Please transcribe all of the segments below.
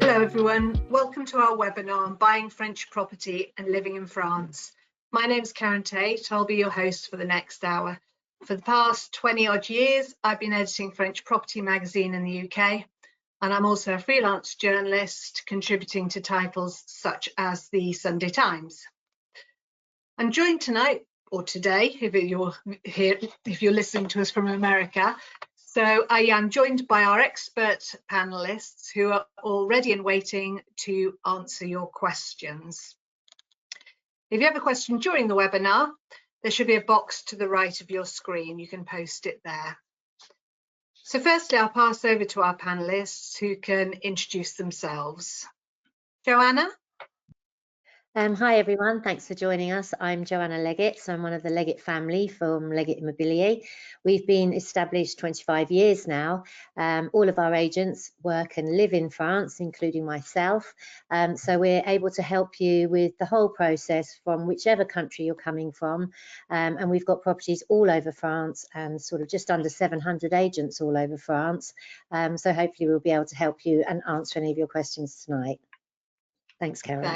Hello everyone, welcome to our webinar on buying French property and living in France. My name is Karen Tate, I'll be your host for the next hour. For the past 20 odd years, I've been editing French Property magazine in the UK, and I'm also a freelance journalist contributing to titles such as the Sunday Times. I'm joined tonight, or today, if you're listening to us from America. So I am joined by our expert panelists who are all ready and waiting to answer your questions. If you have a question during the webinar, there should be a box to the right of your screen. You can post it there. So firstly, I'll pass over to our panelists who can introduce themselves. Joanna? Hi everyone, thanks for joining us. I'm Joanna Leggett, so I'm one of the Leggett family from Leggett Immobilier. We've been established 25 years now. All of our agents work and live in France, including myself. So we're able to help you with the whole process from whichever country you're coming from. And we've got properties all over France and sort of just under 700 agents all over France. So hopefully we'll be able to help you and answer any of your questions tonight. Thanks, Karen.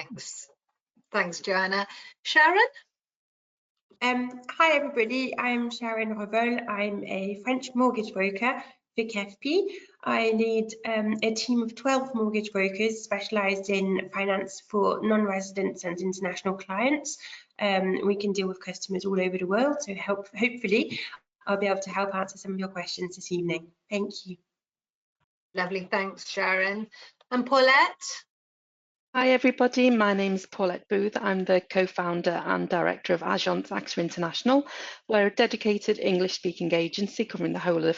Thanks, Joanna. Sharon? Hi everybody, I'm Sharon Revol. I'm a French mortgage broker for KFP. I lead a team of 12 mortgage brokers specialised in finance for non-residents and international clients. We can deal with customers all over the world, so hopefully I'll be able to help answer some of your questions this evening. Thank you. Lovely, thanks Sharon. And Paulette? Hi everybody, my name is Paulette Booth. I'm the co-founder and director of Agence AXA International. We're a dedicated English-speaking agency covering the whole of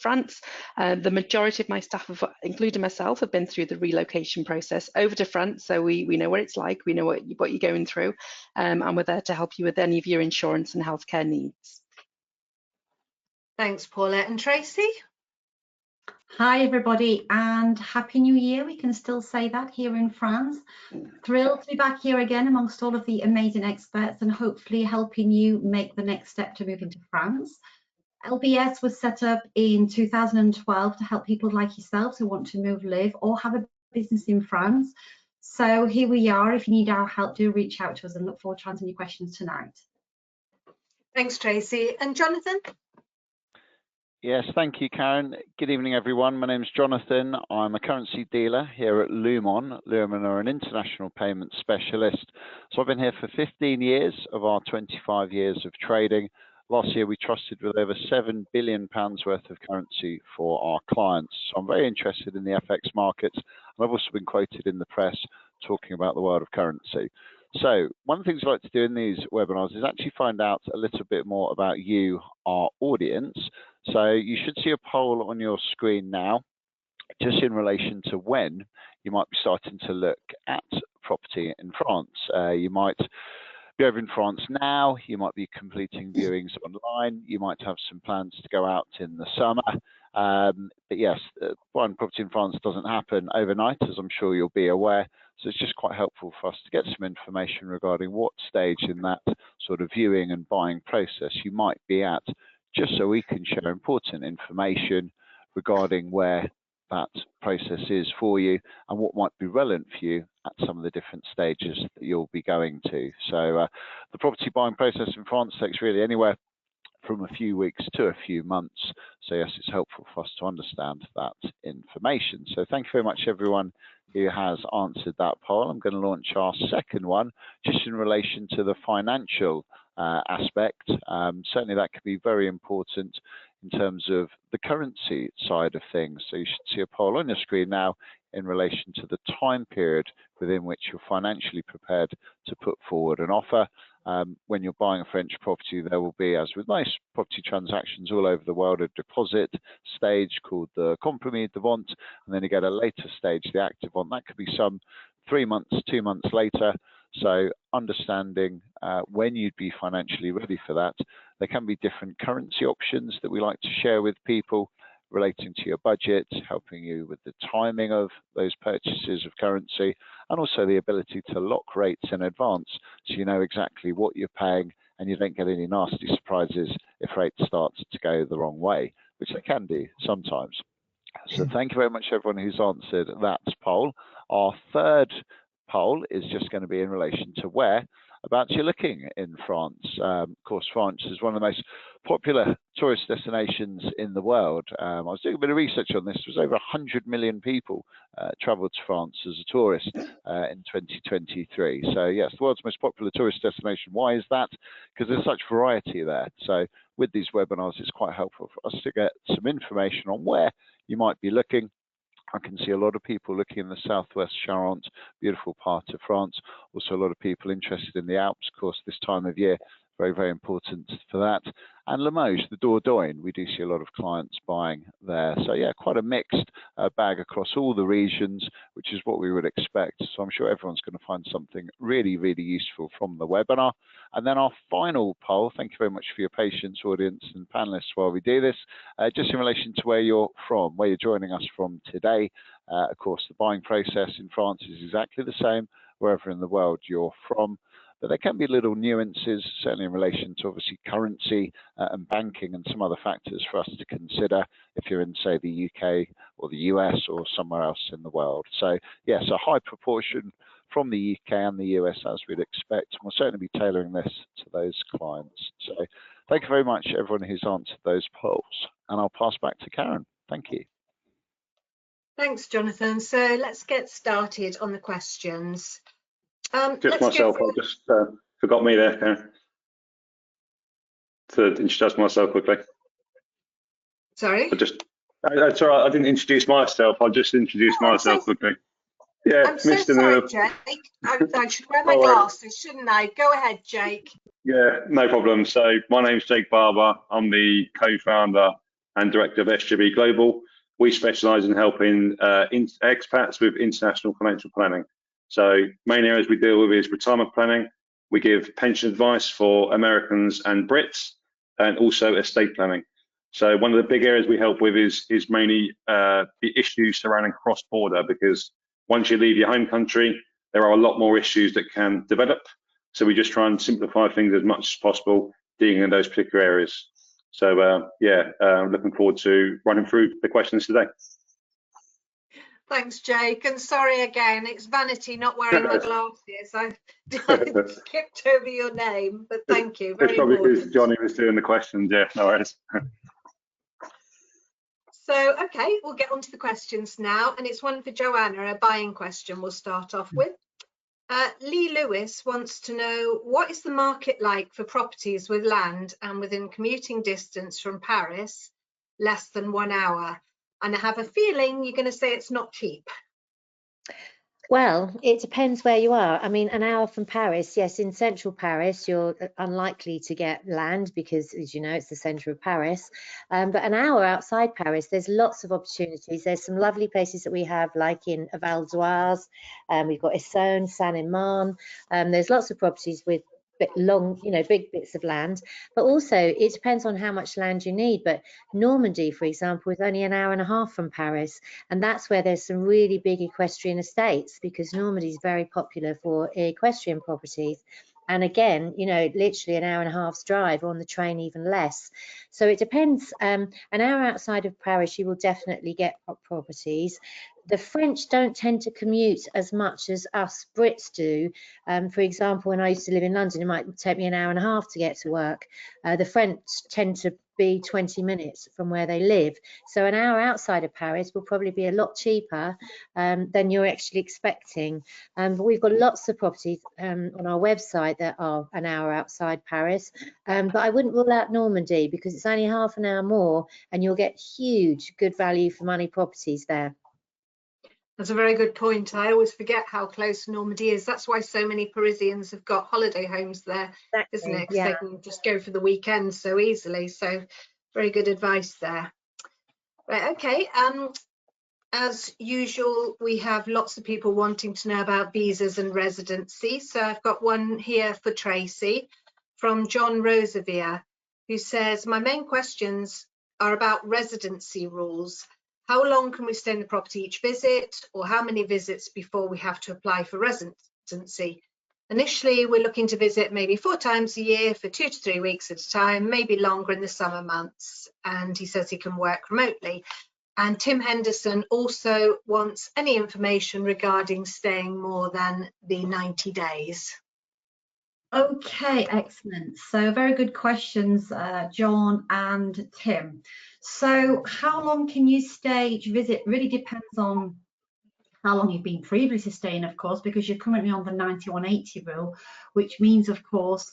France. The majority of my staff, including myself, have been through the relocation process over to France, so we know what it's like, we know what you're going through, and we're there to help you with any of your insurance and healthcare needs. Thanks, Paulette. And Tracy? Hi everybody, and Happy New Year. We can still say that here in France. Thrilled to be back here again amongst all of the amazing experts and hopefully helping you make the next step to move into France. LBS was set up in 2012 to help people like yourselves who want to move, live or have a business in France. So here we are. If you need our help, do reach out to us and look forward to answering your questions tonight. Thanks, Tracy. And Jonathan? Yes, thank you, Karen. Good evening, everyone. My name is Jonathan. I'm a currency dealer here at Lumon. Lumon are an international payment specialist. So I've been here for 15 years of our 25 years of trading. Last year, we trusted with over £7 billion worth of currency for our clients. So I'm very interested in the FX markets. And I've also been quoted in the press talking about the world of currency. So one of the things I like to do in these webinars is actually find out a little bit more about you, our audience. So you should see a poll on your screen now, just in relation to when you might be starting to look at property in France. You might be over in France now, you might be completing viewings online, you might have some plans to go out in the summer. But yes, buying property in France doesn't happen overnight, as I'm sure you'll be aware. So it's just quite helpful for us to get some information regarding what stage in that sort of viewing and buying process you might be at, just so we can share important information regarding where that process is for you and what might be relevant for you at some of the different stages that you'll be going to. So the property buying process in France takes really anywhere from a few weeks to a few months. So yes, it's helpful for us to understand that information. So thank you very much, everyone who has answered that poll. I'm going to launch our second one, just in relation to the financial aspect. Certainly that could be very important in terms of the currency side of things. So you should see a poll on your screen now in relation to the time period within which you're financially prepared to put forward an offer. When you're buying a French property, there will be, as with most property transactions all over the world, a deposit stage called the compromis de vente, and then you get a later stage, the active one. That could be some 3 months, 2 months later. So understanding when you'd be financially ready for that. There can be different currency options that we like to share with people relating to your budget, helping you with the timing of those purchases of currency, and also the ability to lock rates in advance so you know exactly what you're paying and you don't get any nasty surprises if rates start to go the wrong way. which they can do sometimes. So thank you very much, everyone who's answered that poll. Our third poll is just going to be in relation to whereabouts you're looking in France. Of course, France is one of the most popular tourist destinations in the world. I was doing a bit of research on this. There was over 100 million people travelled to France as a tourist in 2023. So yes, the world's most popular tourist destination. Why is that? Because there's such variety there. So with these webinars, it's quite helpful for us to get some information on where you might be looking. I can see a lot of people looking in the southwest Charente, beautiful part of France. Also, a lot of people interested in the Alps, of course, this time of year, very, very important for that. And Limoges, the Dordogne, we do see a lot of clients buying there. So yeah, quite a mixed bag across all the regions, which is what we would expect. So I'm sure everyone's going to find something really, really useful from the webinar. And then our final poll, thank you very much for your patience, audience and panelists, while we do this, just in relation to where you're from, where you're joining us from today. Of course, the buying process in France is exactly the same wherever in the world you're from. But there can be little nuances, certainly in relation to obviously currency and banking and some other factors for us to consider if you're in, say, the UK or the US or somewhere else in the world. So yes, a high proportion from the UK and the US as we'd expect, and we'll certainly be tailoring this to those clients. So thank you very much, everyone who's answered those polls. And I'll pass back to Karen. Thank you. Thanks, Jonathan. So let's get started on the questions. Just myself, I just forgot me there, Karen, to introduce myself quickly. Sorry? It's all right, I didn't introduce myself, I just introduced myself quickly. Yeah, I'm so sorry, Jake. I should wear my glasses, shouldn't I? Go ahead, Jake. Yeah, no problem. So my name's Jake Barber. I'm the co-founder and director of SJB Global. We specialise in helping expats with international financial planning. So main areas we deal with is retirement planning. We give pension advice for Americans and Brits, and also estate planning. So one of the big areas we help with is mainly the issues surrounding cross-border, because once you leave your home country, there are a lot more issues that can develop. So we just try and simplify things as much as possible, dealing in those particular areas. So looking forward to running through the questions today. Thanks, Jake, and sorry again, it's vanity not wearing my glasses. I skipped over your name, but thank you. Very it's probably important. because Johnny was doing the questions. Yeah, no worries. So, okay, we'll get on to the questions now, and it's one for Joanna, a buying question we'll start off with. Lee Lewis wants to know, what is the market like for properties with land and within commuting distance from Paris, less than 1 hour? And I have a feeling you're going to say it's not cheap. Well, it depends where you are. I mean, an hour from Paris, yes, in central Paris, you're unlikely to get land because, as you know, it's the centre of Paris. But an hour outside Paris, there's lots of opportunities. There's some lovely places that we have, like in Val d'Oise. We've got Essonne, Seine-et-Marne. There's lots of properties with big bits of land, but also it depends on how much land you need. But Normandy, for example, is only an hour and a half from Paris, and that's where there's some really big equestrian estates, because Normandy is very popular for equestrian properties. And again, literally an hour and a half's drive, on the train even less. So it depends. An hour outside of Paris, you will definitely get properties. The French don't tend to commute as much as us Brits do. For example, when I used to live in London, it might take me an hour and a half to get to work. The French tend to be 20 minutes from where they live. So an hour outside of Paris will probably be a lot cheaper than you're actually expecting. But we've got lots of properties on our website that are an hour outside Paris. But I wouldn't rule out Normandy, because it's only half an hour more and you'll get huge good value for money properties there. That's a very good point. I always forget how close Normandy is. That's why so many Parisians have got holiday homes there, Exactly, isn't it? 'Cause yeah. they can just go for the weekend so easily. So very good advice there. Right, okay. As usual, we have lots of people wanting to know about visas and residency. So I've got one here for Tracy from John Rosevier, who says, my main questions are about residency rules. How long can we stay in the property each visit, or how many visits before we have to apply for residency? Initially, we're looking to visit maybe 4 times a year for 2 to 3 weeks at a time, maybe longer in the summer months. And he says he can work remotely. And Tim Henderson also wants any information regarding staying more than the 90 days. Okay, excellent. So very good questions, John and Tim. So how long can you stay? Each visit really depends on how long you've been previously staying, of course, because you're currently on the 9180 rule, which means, of course,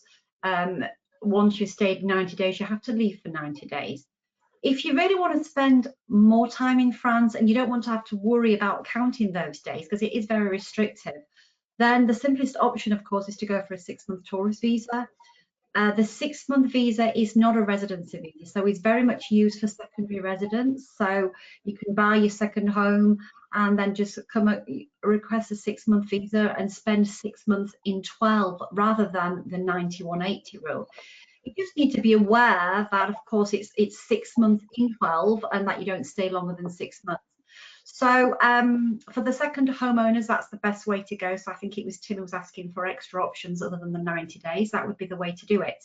once you've stayed 90 days, you have to leave for 90 days. If you really want to spend more time in France and you don't want to have to worry about counting those days, because it is very restrictive, then the simplest option, of course, is to go for a 6-month tourist visa. The 6-month visa is not a residency visa, so it's very much used for secondary residence. So you can buy your second home and then just request a 6-month visa and spend 6 months in 12 rather than the 9180 rule. You just need to be aware that, of course, it's 6 months in 12 and that you don't stay longer than 6 months. So for the second homeowners, that's the best way to go. So I think it was Tim who was asking for extra options other than the 90 days. That would be the way to do it.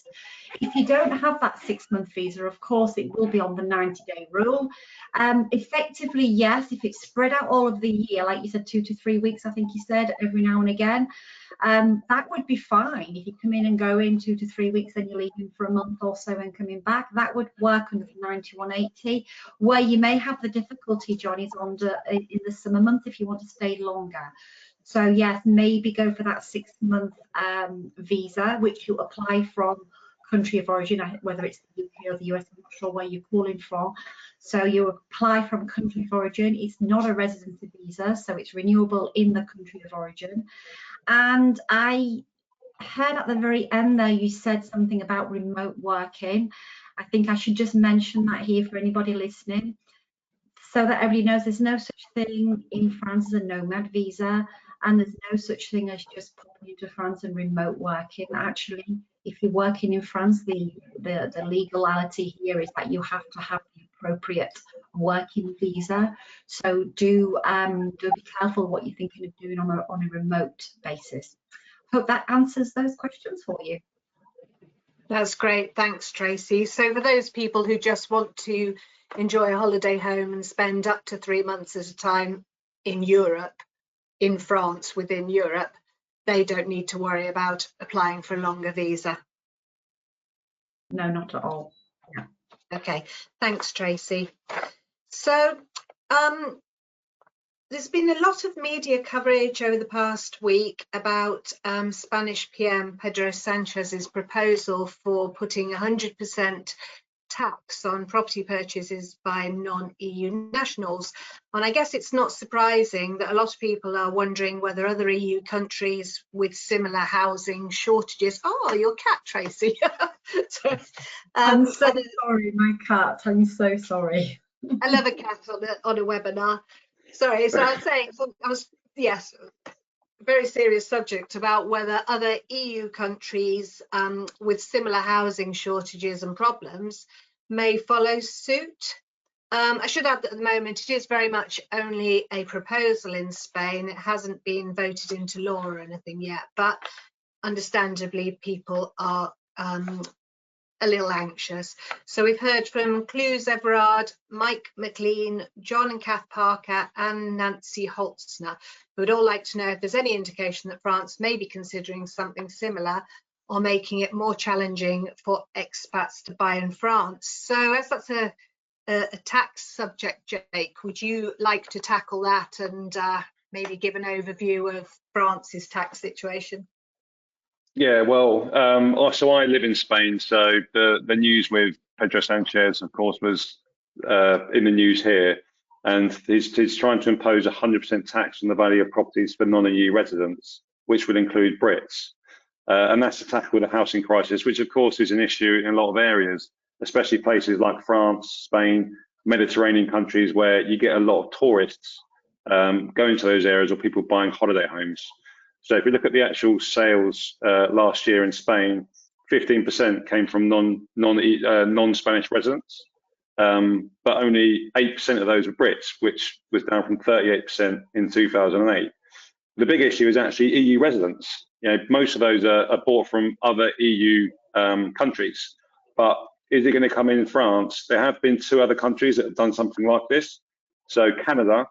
If you don't have that 6-month visa, of course, it will be on the 90-day rule. Effectively, yes, if it's spread out all of the year, like you said, 2 to 3 weeks, I think you said, every now and again, that would be fine. If you come in and go in 2 to 3 weeks, then you're leaving for a month or so and coming back, that would work under the 9180. Where you may have the difficulty, John, is in the summer months if you want to stay longer. So yes, maybe go for that 6-month visa, which you apply from country of origin, whether it's the UK or the US, I'm not sure where you're calling from. So you apply from country of origin. It's not a residency visa, so it's renewable in the country of origin. And I heard at the very end there, you said something about remote working. I think I should just mention that here for anybody listening, so that everybody knows there's no such thing in France as a nomad visa, and there's no such thing as just popping into France and remote working. Actually, if you're working in France, the legality here is that you have to have the appropriate working visa. So do be careful what you're thinking of doing on a remote basis. Hope that answers those questions for you. That's great. Thanks, Tracy. So for those people who just want to enjoy a holiday home and spend up to 3 months at a time in Europe, in France, within Europe, they don't need to worry about applying for a longer visa. No, not at all. Yeah. Okay, thanks, Tracy. So there's been a lot of media coverage over the past week about Spanish PM Pedro Sanchez's proposal for putting 100% tax on property purchases by non-EU nationals. And I guess it's not surprising that a lot of people are wondering whether other EU countries with similar housing shortages. Oh, your cat, Tracy. So, I'm so sorry, my cat. I'm so sorry. I love a cat on a webinar. Sorry, so I was saying, yes, very serious subject about whether other EU countries with similar housing shortages and problems may follow suit. I should add that at the moment it is very much only a proposal in Spain. It hasn't been voted into law or anything yet, but understandably people are a little anxious. So we've heard from Clues Everard, Mike McLean, John and Kath Parker and Nancy Holtzner, who would all like to know if there's any indication that France may be considering something similar or making it more challenging for expats to buy in France. So as that's a tax subject, Jake, would you like to tackle that and maybe give an overview of France's tax situation? Yeah, well, so I live in Spain, so the news with Pedro Sanchez, of course, was in the news here, and he's trying to impose 100% tax on the value of properties for non-EU residents, which would include Brits, and that's to tackle the housing crisis, which of course is an issue in a lot of areas, especially places like France, Spain, Mediterranean countries, where you get a lot of tourists going to those areas or people buying holiday homes. So if we look at the actual sales last year in Spain, 15% came from non-Spanish residents, but only 8% of those were Brits, which was down from 38% in 2008. The big issue is actually EU residents. Most of those are bought from other EU countries, but is it going to come in France? There have been 2 other countries that have done something like this. So Canada,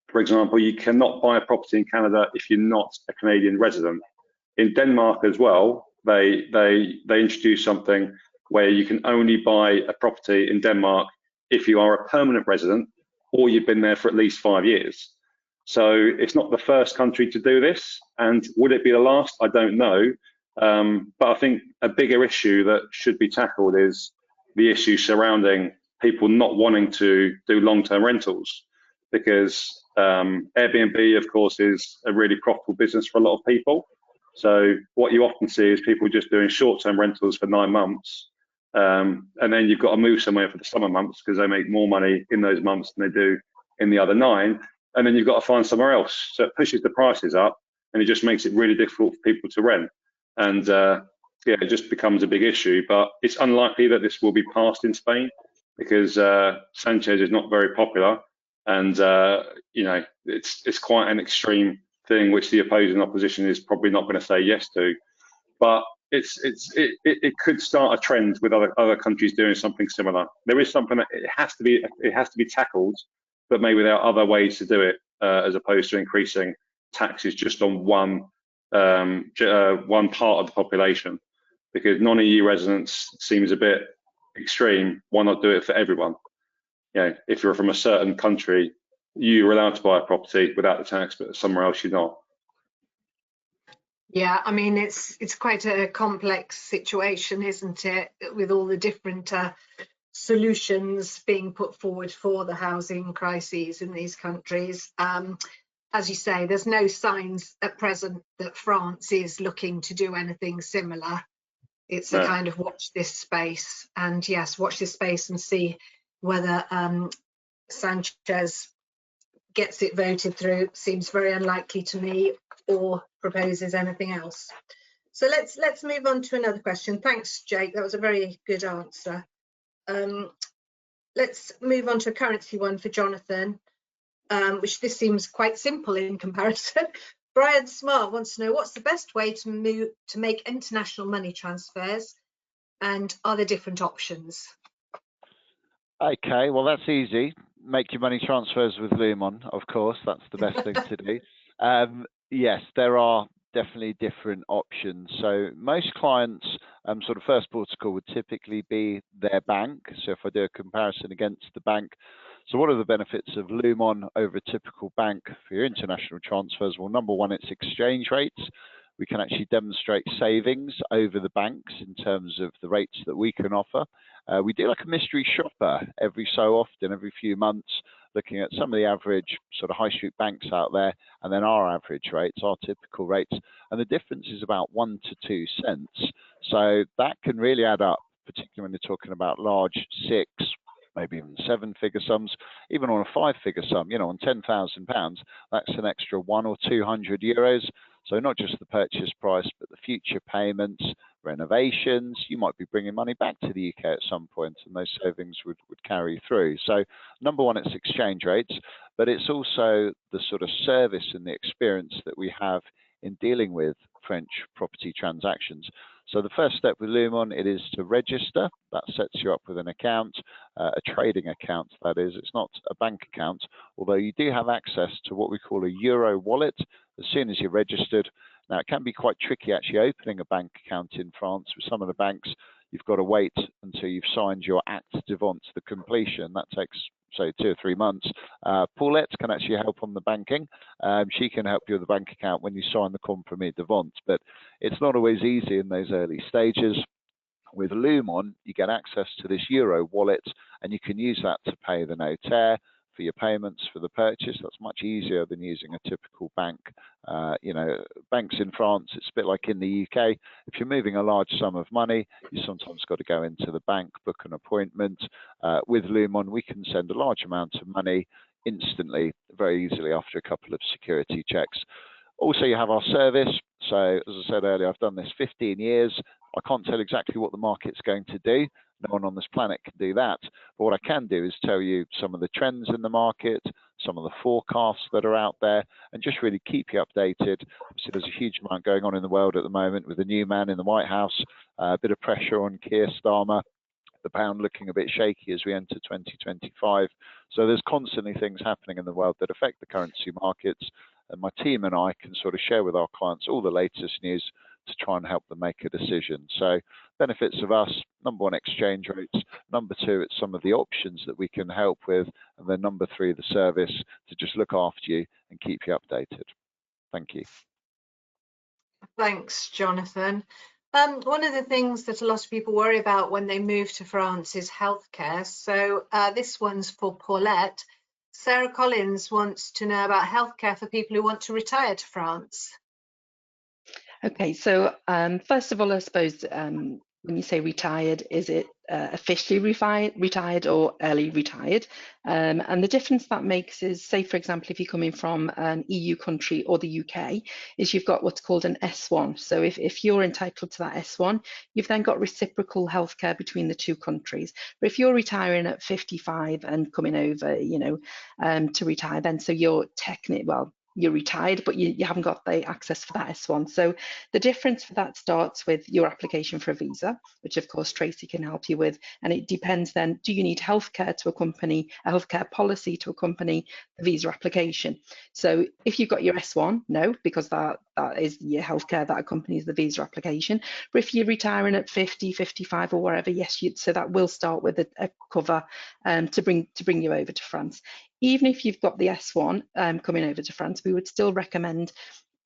for example, you cannot buy a property in Canada if you're not a Canadian resident. In Denmark as well, they introduced something where you can only buy a property in Denmark if you are a permanent resident or you've been there for at least 5 years. So it's not the first country to do this, and would it be the last? I don't know. But I think a bigger issue that should be tackled is the issue surrounding people not wanting to do long-term rentals, because Airbnb, of course, is a really profitable business for a lot of people. So what you often see is people just doing short-term rentals for 9 months, and then you've got to move somewhere for the summer months because they make more money in those months than they do in the other 9, and then you've got to find somewhere else. So it pushes the prices up, and it just makes it really difficult for people to rent. And yeah, it just becomes a big issue. But it's unlikely that this will be passed in Spain because Sanchez is not very popular, and it's quite an extreme thing which the opposing opposition is probably not going to say yes to. But it could start a trend with other countries doing something similar. There is something that it has to be tackled, but maybe there are other ways to do it as opposed to increasing taxes just on one part of the population, because non-EU residents seems a bit extreme. Why not do it for everyone? If you're from a certain country, you're allowed to buy a property without the tax, but somewhere else you're not. Yeah, I mean, it's quite a complex situation, isn't it, with all the different solutions being put forward for the housing crises in these countries. As you say, there's no signs at present that France is looking to do anything similar. It's a kind of watch this space, and yes, watch this space and see whether Sanchez gets it voted through. Seems very unlikely to me, or proposes anything else. So let's move on to another question. Thanks, Jake. That was a very good answer. Let's move on to a currency one for Jonathan, which this seems quite simple in comparison. Brian Smart wants to know, what's the best way to make international money transfers, and are there different options? Okay, well, that's easy. Make your money transfers with Lumon, of course. That's the best thing to do. Yes, there are definitely different options. So most clients, sort of first port of call would typically be their bank. So if I do a comparison against the bank, so what are the benefits of Lumon over a typical bank for your international transfers? Well, number one, it's exchange rates. We can actually demonstrate savings over the banks in terms of the rates that we can offer. We do like a mystery shopper every so often, every few months, looking at some of the average sort of high street banks out there, and then our average rates, our typical rates, and the difference is about 1 to 2 cents. So that can really add up, particularly when you're talking about large 6, maybe even 7-figure sums, even on a 5-figure sum, on £10,000, that's an extra 100 or 200 euros. So not just the purchase price, but the future payments, renovations. You might be bringing money back to the UK at some point, and those savings would carry through. So number one, it's exchange rates, but it's also the sort of service and the experience that we have in dealing with French property transactions. So the first step with Lumon, it is to register. That sets you up with an account, a trading account, that is. It's not a bank account, although you do have access to what we call a Euro wallet as soon as you're registered. Now, it can be quite tricky actually opening a bank account in France. With some of the banks, you've got to wait until you've signed your acte de vente, the completion. That takes, say, 2 or 3 months. Paulette can actually help on the banking. She can help you with the bank account when you sign the compromis de vente, but it's not always easy in those early stages. With Lumon, you get access to this Euro wallet, and you can use that to pay the notaire for your payments for the purchase. That's much easier than using a typical bank. Banks in France, it's a bit like in the UK. If you're moving a large sum of money, you sometimes got to go into the bank, book an appointment. With Lumon, we can send a large amount of money instantly, very easily after a couple of security checks. Also, you have our service. So as I said earlier, I've done this 15 years. I can't tell exactly what the market's going to do. No one on this planet can do that. But what I can do is tell you some of the trends in the market, some of the forecasts that are out there, and just really keep you updated. Obviously, there's a huge amount going on in the world at the moment with the new man in the White House, a bit of pressure on Keir Starmer, the pound looking a bit shaky as we enter 2025. So there's constantly things happening in the world that affect the currency markets, and my team and I can sort of share with our clients all the latest news to try and help them make a decision. So benefits of us: number one, exchange rates; number two, it's some of the options that we can help with; and then number three, the service to just look after you and keep you updated. Thank you. Thanks, Jonathan. One of the things that a lot of people worry about when they move to France is healthcare. So this one's for Paulette. Sarah Collins wants to know about healthcare for people who want to retire to France. Okay, so first of all, I suppose when you say retired, is it officially retired or early retired? And the difference that makes is, say, for example, if you're coming from an EU country or the UK, is you've got what's called an S1. So if you're entitled to that S1, you've then got reciprocal healthcare between the two countries. But if you're retiring at 55 and coming over, to retire, then so you're technically, well, you're retired, but you haven't got the access for that S1. So the difference for that starts with your application for a visa, which of course Tracy can help you with. And it depends then, do you need healthcare to accompany, a healthcare policy to accompany the visa application? So if you've got your S1, no, because that is your healthcare that accompanies the visa application. But if you're retiring at 50, 55 or wherever, yes, so that will start with a cover to bring you over to France. Even if you've got the S1 coming over to France, we would still recommend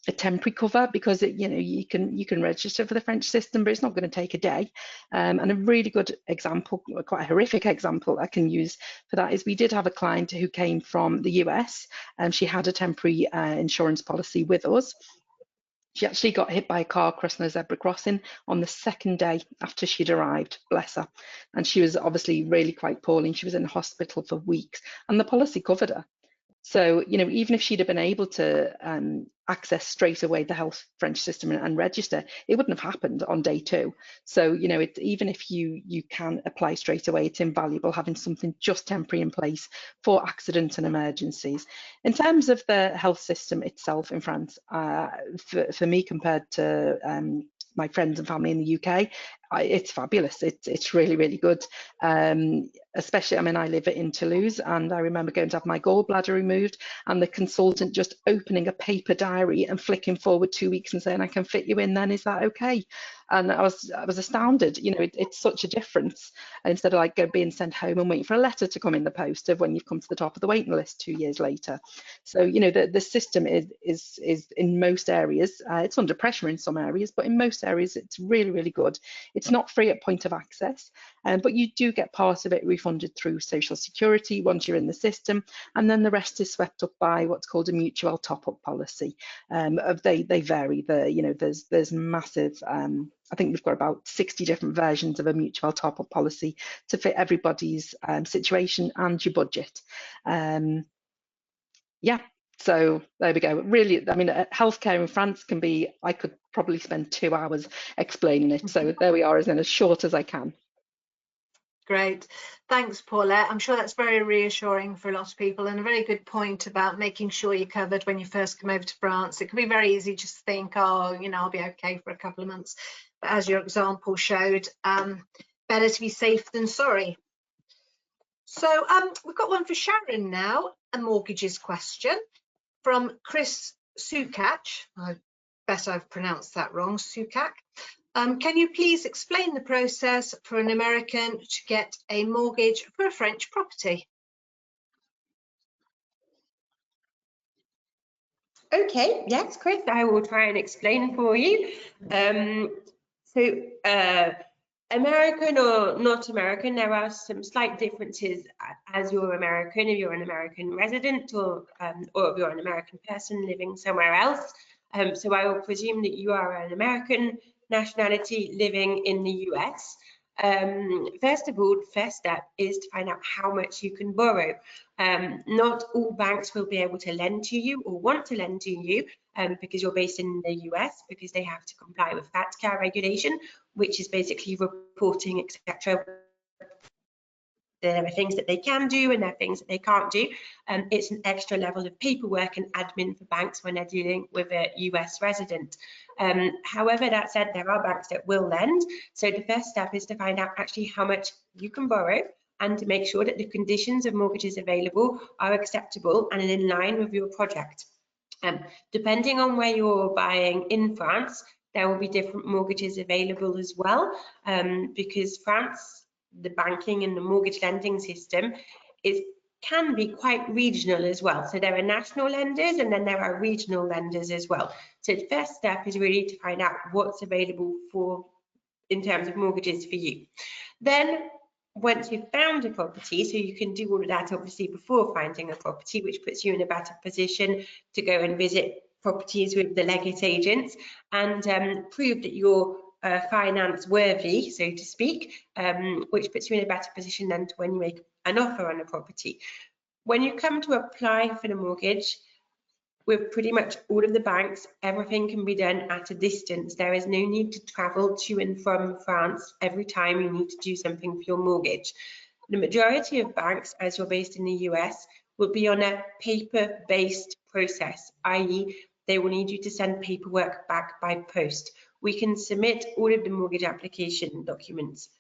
a temporary cover, because you can register for the French system, but it's not going to take a day. And a really good example, quite a horrific example I can use for that, is we did have a client who came from the US, and she had a temporary insurance policy with us. She actually got hit by a car crossing a zebra crossing on the second day after she'd arrived, bless her. And she was obviously really quite poorly, and she was in hospital for weeks, and the policy covered her. So, even if she'd have been able to access straight away the health French system and register, it wouldn't have happened on day 2. So, even if you can apply straight away, it's invaluable having something just temporary in place for accidents and emergencies. In terms of the health system itself in France, for me, compared to my friends and family in the UK, it's fabulous. It's really, really good. Especially, I live in Toulouse, and I remember going to have my gallbladder removed, and the consultant just opening a paper diary and flicking forward 2 weeks and saying, "I can fit you in then, is that okay?" And I was astounded. It's such a difference, instead of like being sent home and waiting for a letter to come in the post of when you've come to the top of the waiting list 2 years later. So the system is in most areas, it's under pressure in some areas, but in most areas it's really, really good. It's not free at point of access, but you do get part of it refunded through Social Security once you're in the system, and then the rest is swept up by what's called a mutual top-up policy. They vary. There's massive. I think we've got about 60 different versions of a mutual top-up policy to fit everybody's situation and your budget. Yeah. So there we go. Really, healthcare in France can be, I could probably spend 2 hours explaining it. So there we are, as short as I can. Great. Thanks, Paulette. I'm sure that's very reassuring for a lot of people, and a very good point about making sure you're covered when you first come over to France. It can be very easy just to think, oh, I'll be okay for a couple of months. But as your example showed, better to be safe than sorry. So we've got one for Sharon now, a mortgages question from Chris Sukach. I bet I've pronounced that wrong, Sukach. Can you please explain the process for an American to get a mortgage for a French property? Okay, yes, Chris, I will try and explain for you. American or not American, there are some slight differences as you're American, if you're an American resident or if you're an American person living somewhere else. So I will presume that you are an American nationality living in the US. First of all, the first step is to find out how much you can borrow. Not all banks will be able to lend to you or want to lend to you because you're based in the US, because they have to comply with FATCA regulation, which is basically reporting, etc. there are things that they can do and there are things that they can't do. It's an extra level of paperwork and admin for banks when they're dealing with a US resident. However, that said, there are banks that will lend. So the first step is to find out actually how much you can borrow and to make sure that the conditions of mortgages available are acceptable and in line with your project. Depending on where you're buying in France, there will be different mortgages available as well, because France, the banking and the mortgage lending system can be quite regional as well. So there are national lenders and then there are regional lenders as well. So the first step is really to find out what's available in terms of mortgages for you. Then once you've found a property, so you can do all of that obviously before finding a property, which puts you in a better position to go and visit properties with the Leggett agents and prove that you're finance worthy, so to speak, which puts you in a better position then to when you make an offer on a property. When you come to apply for the mortgage, with pretty much all of the banks, everything can be done at a distance. There is no need to travel to and from France every time you need to do something for your mortgage. The majority of banks, as you're based in the US, will be on a paper-based process, i.e. they will need you to send paperwork back by post. We can submit all of the mortgage application documents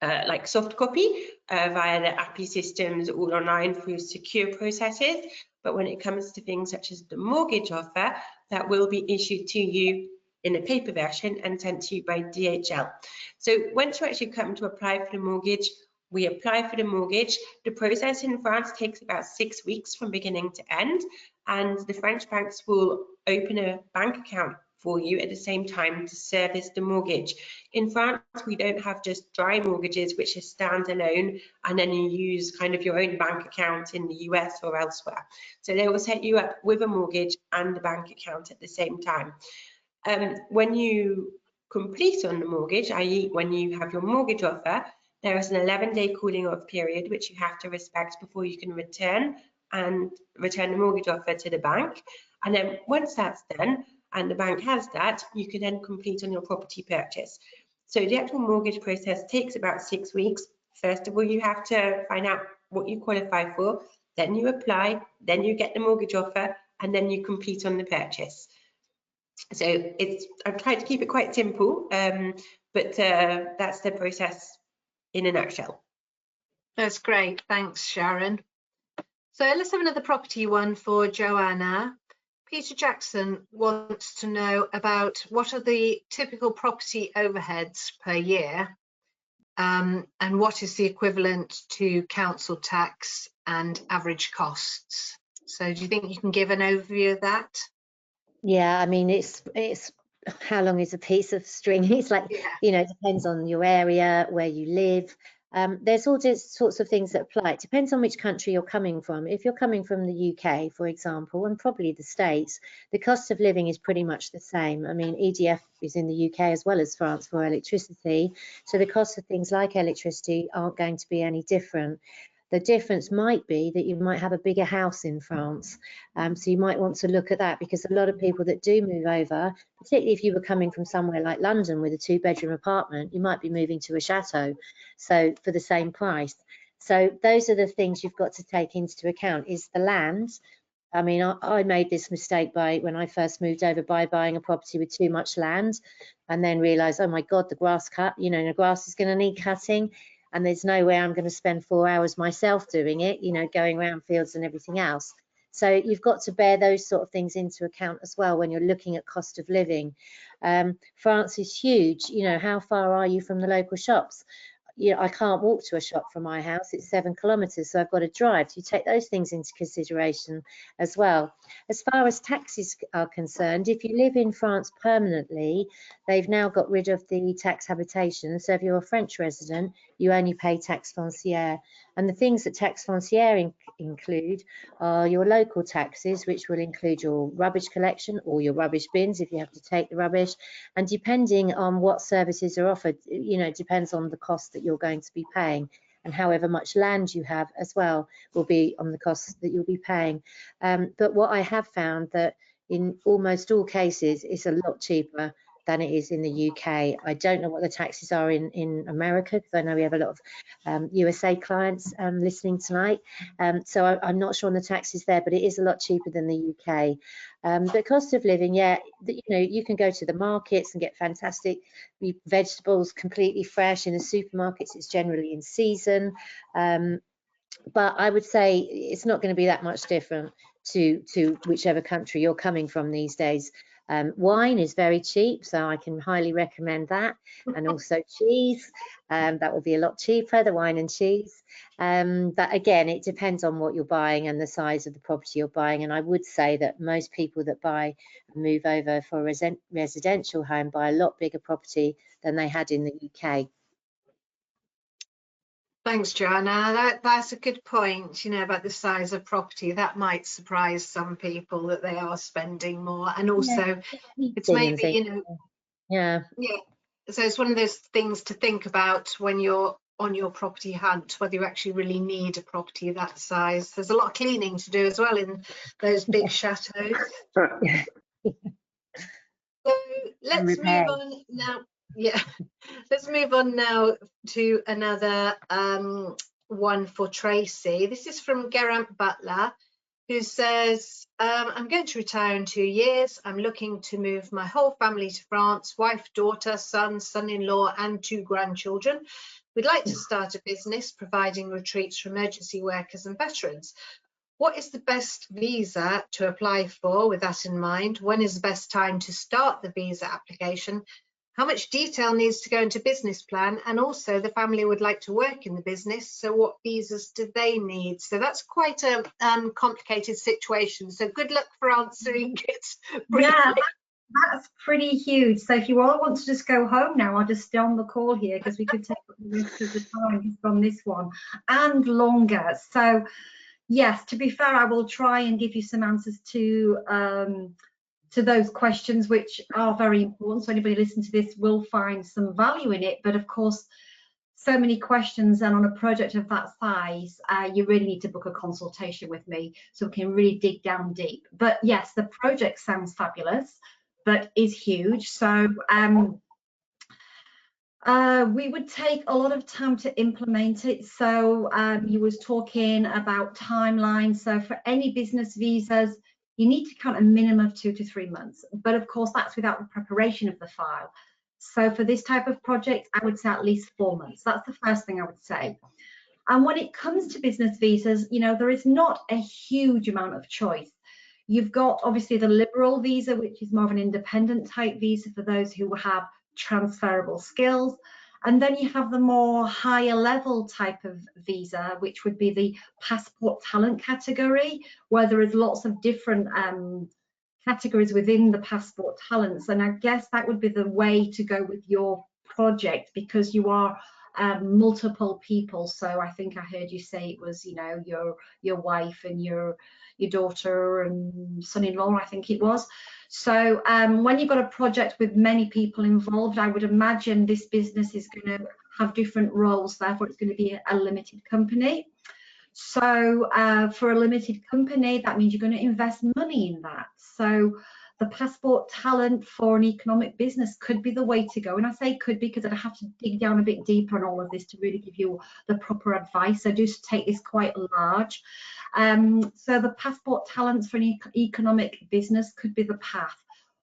like soft copy via the API systems, all online through secure processes. But when it comes to things such as the mortgage offer, that will be issued to you in a paper version and sent to you by DHL. So once you actually come to apply for the mortgage, we apply for the mortgage. The process in France takes about 6 weeks from beginning to end, and the French banks will open a bank account for you at the same time to service the mortgage. In France, we don't have just dry mortgages, which is standalone, and then you use kind of your own bank account in the US or elsewhere. So they will set you up with a mortgage and a bank account at the same time. When you complete on the mortgage, i.e. when you have your mortgage offer, there is an 11-day cooling off period which you have to respect before you can return the mortgage offer to the bank. And then once that's done, and the bank has that, you can then complete on your property purchase. So the actual mortgage process takes about 6 weeks. First of all, you have to find out what you qualify for, then you apply, then you get the mortgage offer, and then you complete on the purchase. So I've tried to keep it quite simple, but that's the process in a nutshell. That's great. Thanks, Sharon. So let's have another property one for Joanna. Peter Jackson wants to know about what are the typical property overheads per year, and what is the equivalent to council tax and average costs. So do you think you can give an overview of that? Yeah, I mean, it's how long is a piece of string? It's like, you know, it depends on your area, where you live. There's all sorts of things that apply. It depends on which country you're coming from. If you're coming from the UK, for example, and probably the States, the cost of living is pretty much the same. I mean, EDF is in the UK as well as France for electricity. So the cost of things like electricity aren't going to be any different. The difference might be that you might have a bigger house in France. So you might want to look at that, because a lot of people that do move over, particularly if you were coming from somewhere like London with a 2-bedroom apartment, you might be moving to a chateau, so for the same price. So those are the things you've got to take into account. Is the land. I mean, I made this mistake when I first moved over by buying a property with too much land, and then realised, oh my God, the grass the grass is going to need cutting. And there's no way I'm going to spend 4 hours myself doing it, you know, going around fields and everything else. So you've got to bear those sort of things into account as well when you're looking at cost of living. France is huge. You know, how far are you from the local shops? You know, I can't walk to a shop from my house. It's 7 kilometres, so I've got to drive. So you take those things into consideration as well. As far as taxes are concerned, if you live in France permanently, they've now got rid of the tax habitation. So if you're a French resident, you only pay taxe foncière. And the things that taxe foncière include are your local taxes, which will include your rubbish collection or your rubbish bins if you have to take the rubbish. And depending on what services are offered, you know, it depends on the cost that you're going to be paying, and however much land you have as well will be on the costs that you'll be paying. But what I have found that in almost all cases, it's a lot cheaper than it is in the UK. I don't know what the taxes are in America, because I know we have a lot of USA clients listening tonight. So I'm not sure on the taxes there, but it is a lot cheaper than the UK. The cost of living, yeah, you know, you can go to the markets and get fantastic vegetables completely fresh. In the supermarkets, it's generally in season. But I would say it's not going to be that much different to whichever country you're coming from these days. Wine is very cheap, so I can highly recommend that. And also cheese, that will be a lot cheaper, the wine and cheese. But again, it depends on what you're buying and the size of the property you're buying. And I would say that most people that buy and move over for a residential home buy a lot bigger property than they had in the UK. Thanks, Joanna. That's a good point, you know, about the size of property. That might surprise some people that they are spending more. And also, it's maybe, you know, yeah. So it's one of those things to think about when you're on your property hunt, whether you actually really need a property that size. There's a lot of cleaning to do as well in those big chateaus. So let's move on now. Yeah, let's move on now to another one for Tracy. This is from Geraint Butler, who says, I'm going to retire in 2 years. I'm looking to move my whole family to France, wife, daughter, son, son-in-law, and 2 grandchildren. We'd like to start a business providing retreats for emergency workers and veterans. What is the best visa to apply for with that in mind? When is the best time to start the visa application? How much detail needs to go into business plan? And also the family would like to work in the business, so what visas do they need? So that's quite a complicated situation. So good luck for answering it briefly. Yeah, that's pretty huge. So if you all want to just go home now, I'll just stay on the call here, because we could take up the rest of the time just on this one and longer. So yes, to be fair, I will try and give you some answers to those questions, which are very important. So anybody listening to this will find some value in it. But of course, so many questions, and on a project of that size, you really need to book a consultation with me so we can really dig down deep. But yes, the project sounds fabulous, but is huge. So we would take a lot of time to implement it. So you was talking about timelines. So for any business visas, you need to count a minimum of 2 to 3 months. But of course, that's without the preparation of the file. So for this type of project, I would say at least 4 months. That's the first thing I would say. And when it comes to business visas, you know, there is not a huge amount of choice. You've got obviously the liberal visa, which is more of an independent type visa for those who have transferable skills. And then you have the more higher level type of visa, which would be the passport talent category, where there is lots of different categories within the passport talents. And I guess that would be the way to go with your project, because you are multiple people. So I think I heard you say it was, you know, your wife and your daughter and son-in-law, I think it was. So when you've got a project with many people involved, I would imagine this business is going to have different roles. Therefore, it's going to be a limited company. So for a limited company, that means you're going to invest money in that. So the passport talent for an economic business could be the way to go. And I say could because I'd have to dig down a bit deeper on all of this to really give you the proper advice. I do take this quite large. So the passport talents for an economic business could be the path.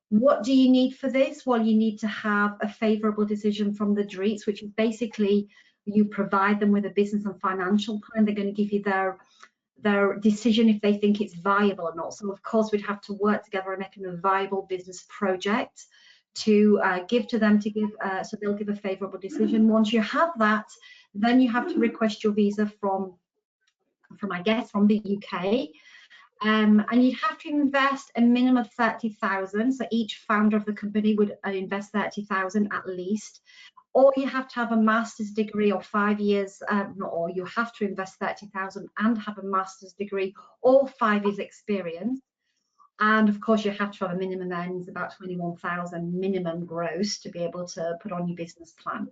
What do you need for this? Well, you need to have a favourable decision from the DREETs, which is basically you provide them with a business and financial plan. They're going to give you their decision if they think it's viable or not. So of course we'd have to work together on making a viable business project to give to them to give, so they'll give a favourable decision. Once you have that, then you have to request your visa from I guess from the UK. And you'd have to invest a minimum of 30,000. So each founder of the company would invest 30,000 at least. Or you have to have a master's degree or 5 years, or you have to invest 30,000 and have a master's degree or 5 years experience. And of course, you have to have a minimum earnings about 21,000 minimum gross to be able to put on your business plan.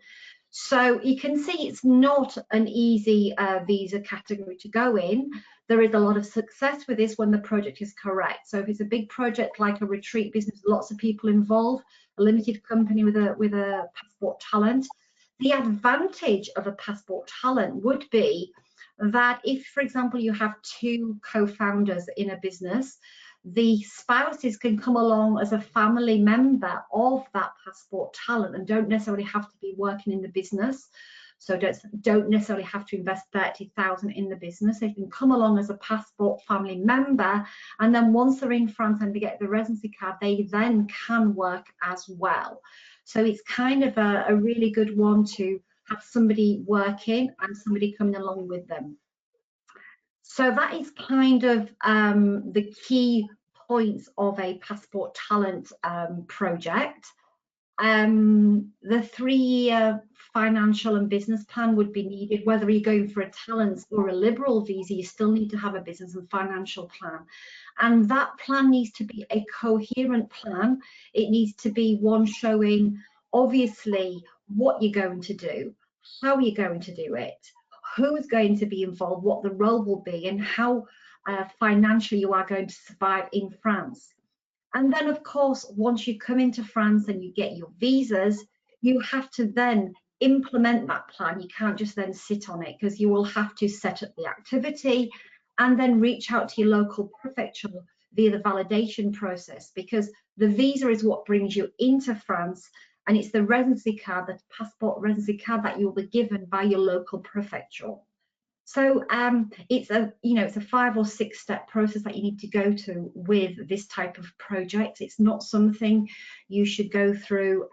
So you can see it's not an easy visa category to go in. there is a lot of success with this when the project is correct. So if it's a big project like a retreat business, lots of people involved, a limited company with a passport talent, the advantage of a passport talent would be that if, for example, you have 2 co-founders in a business, the spouses can come along as a family member of that passport talent and don't necessarily have to be working in the business. So don't necessarily have to invest 30,000 in the business. They can come along as a passport family member, and then once they're in France and they get the residency card, they then can work as well. So it's kind of a really good one to have somebody working and somebody coming along with them. So that is kind of the key points of a passport talent project. The 3-year financial and business plan would be needed. Whether you're going for a talent or a liberal visa, you still need to have a business and financial plan. And that plan needs to be a coherent plan. It needs to be one showing, obviously, what you're going to do, how you're going to do it, who's going to be involved, what the role will be, and how financially you are going to survive in France. And then, of course, once you come into France and you get your visas, you have to then implement that plan. You can't just then sit on it, because you will have to set up the activity and then reach out to your local prefecture via the validation process, because the visa is what brings you into France, and it's the residency card, the passport residency card, that you'll be given by your local prefecture. So it's a 5 or 6 step process that you need to go to with this type of project. It's not something you should go through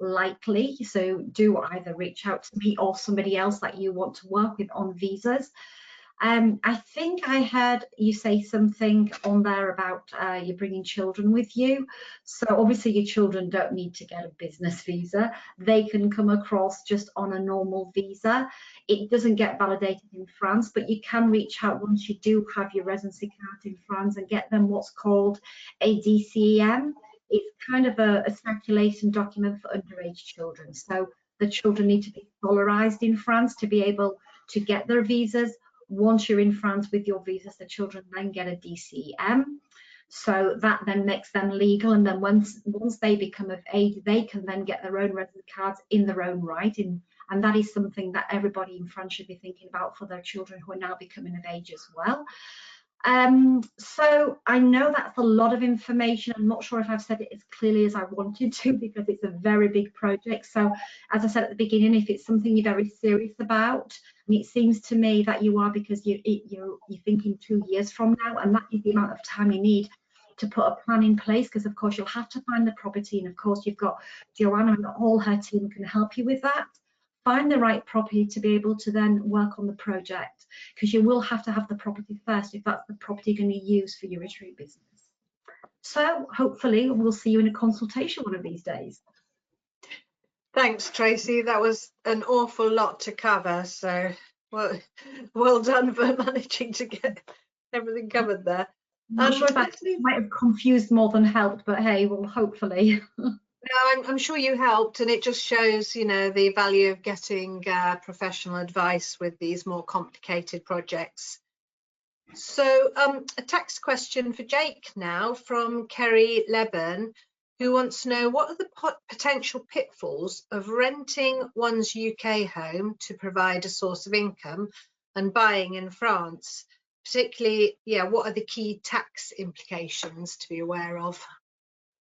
lightly. So do either reach out to me or somebody else that you want to work with on visas. I think I heard you say something on there about you bringing children with you. So obviously your children don't need to get a business visa. They can come across just on a normal visa. It doesn't get validated in France, but you can reach out once you do have your residency card in France and get them what's called a DCEM. It's kind of a circulation document for underage children. So the children need to be scholarized in France to be able to get their visas. Once you're in France with your visas, the children then get a DCEM. So that then makes them legal, and then once they become of age, they can then get their own residency cards in their own right. And that is something that everybody in France should be thinking about for their children who are now becoming of age as well. So I know that's a lot of information. I'm not sure if I've said it as clearly as I wanted to, because it's a very big project. So as I said at the beginning, if it's something you're very serious about, and it seems to me that you are, because you're thinking 2 years from now, and that is the amount of time you need to put a plan in place, because of course you'll have to find the property, and of course you've got Joanna and all her team can help you with that. Find the right property to be able to then work on the project, because you will have to have the property first if that's the property you're going to use for your retreat business. So hopefully we'll see you in a consultation one of these days. Thanks, Tracy. That was an awful lot to cover. So well done for managing to get everything covered there. I'm not sure if that might have confused more than helped, but hey, well, hopefully. No, I'm sure you helped, and it just shows, the value of getting professional advice with these more complicated projects. So a text question for Jake now from Kerry Leben, who wants to know, what are the potential pitfalls of renting one's UK home to provide a source of income and buying in France? Particularly, what are the key tax implications to be aware of?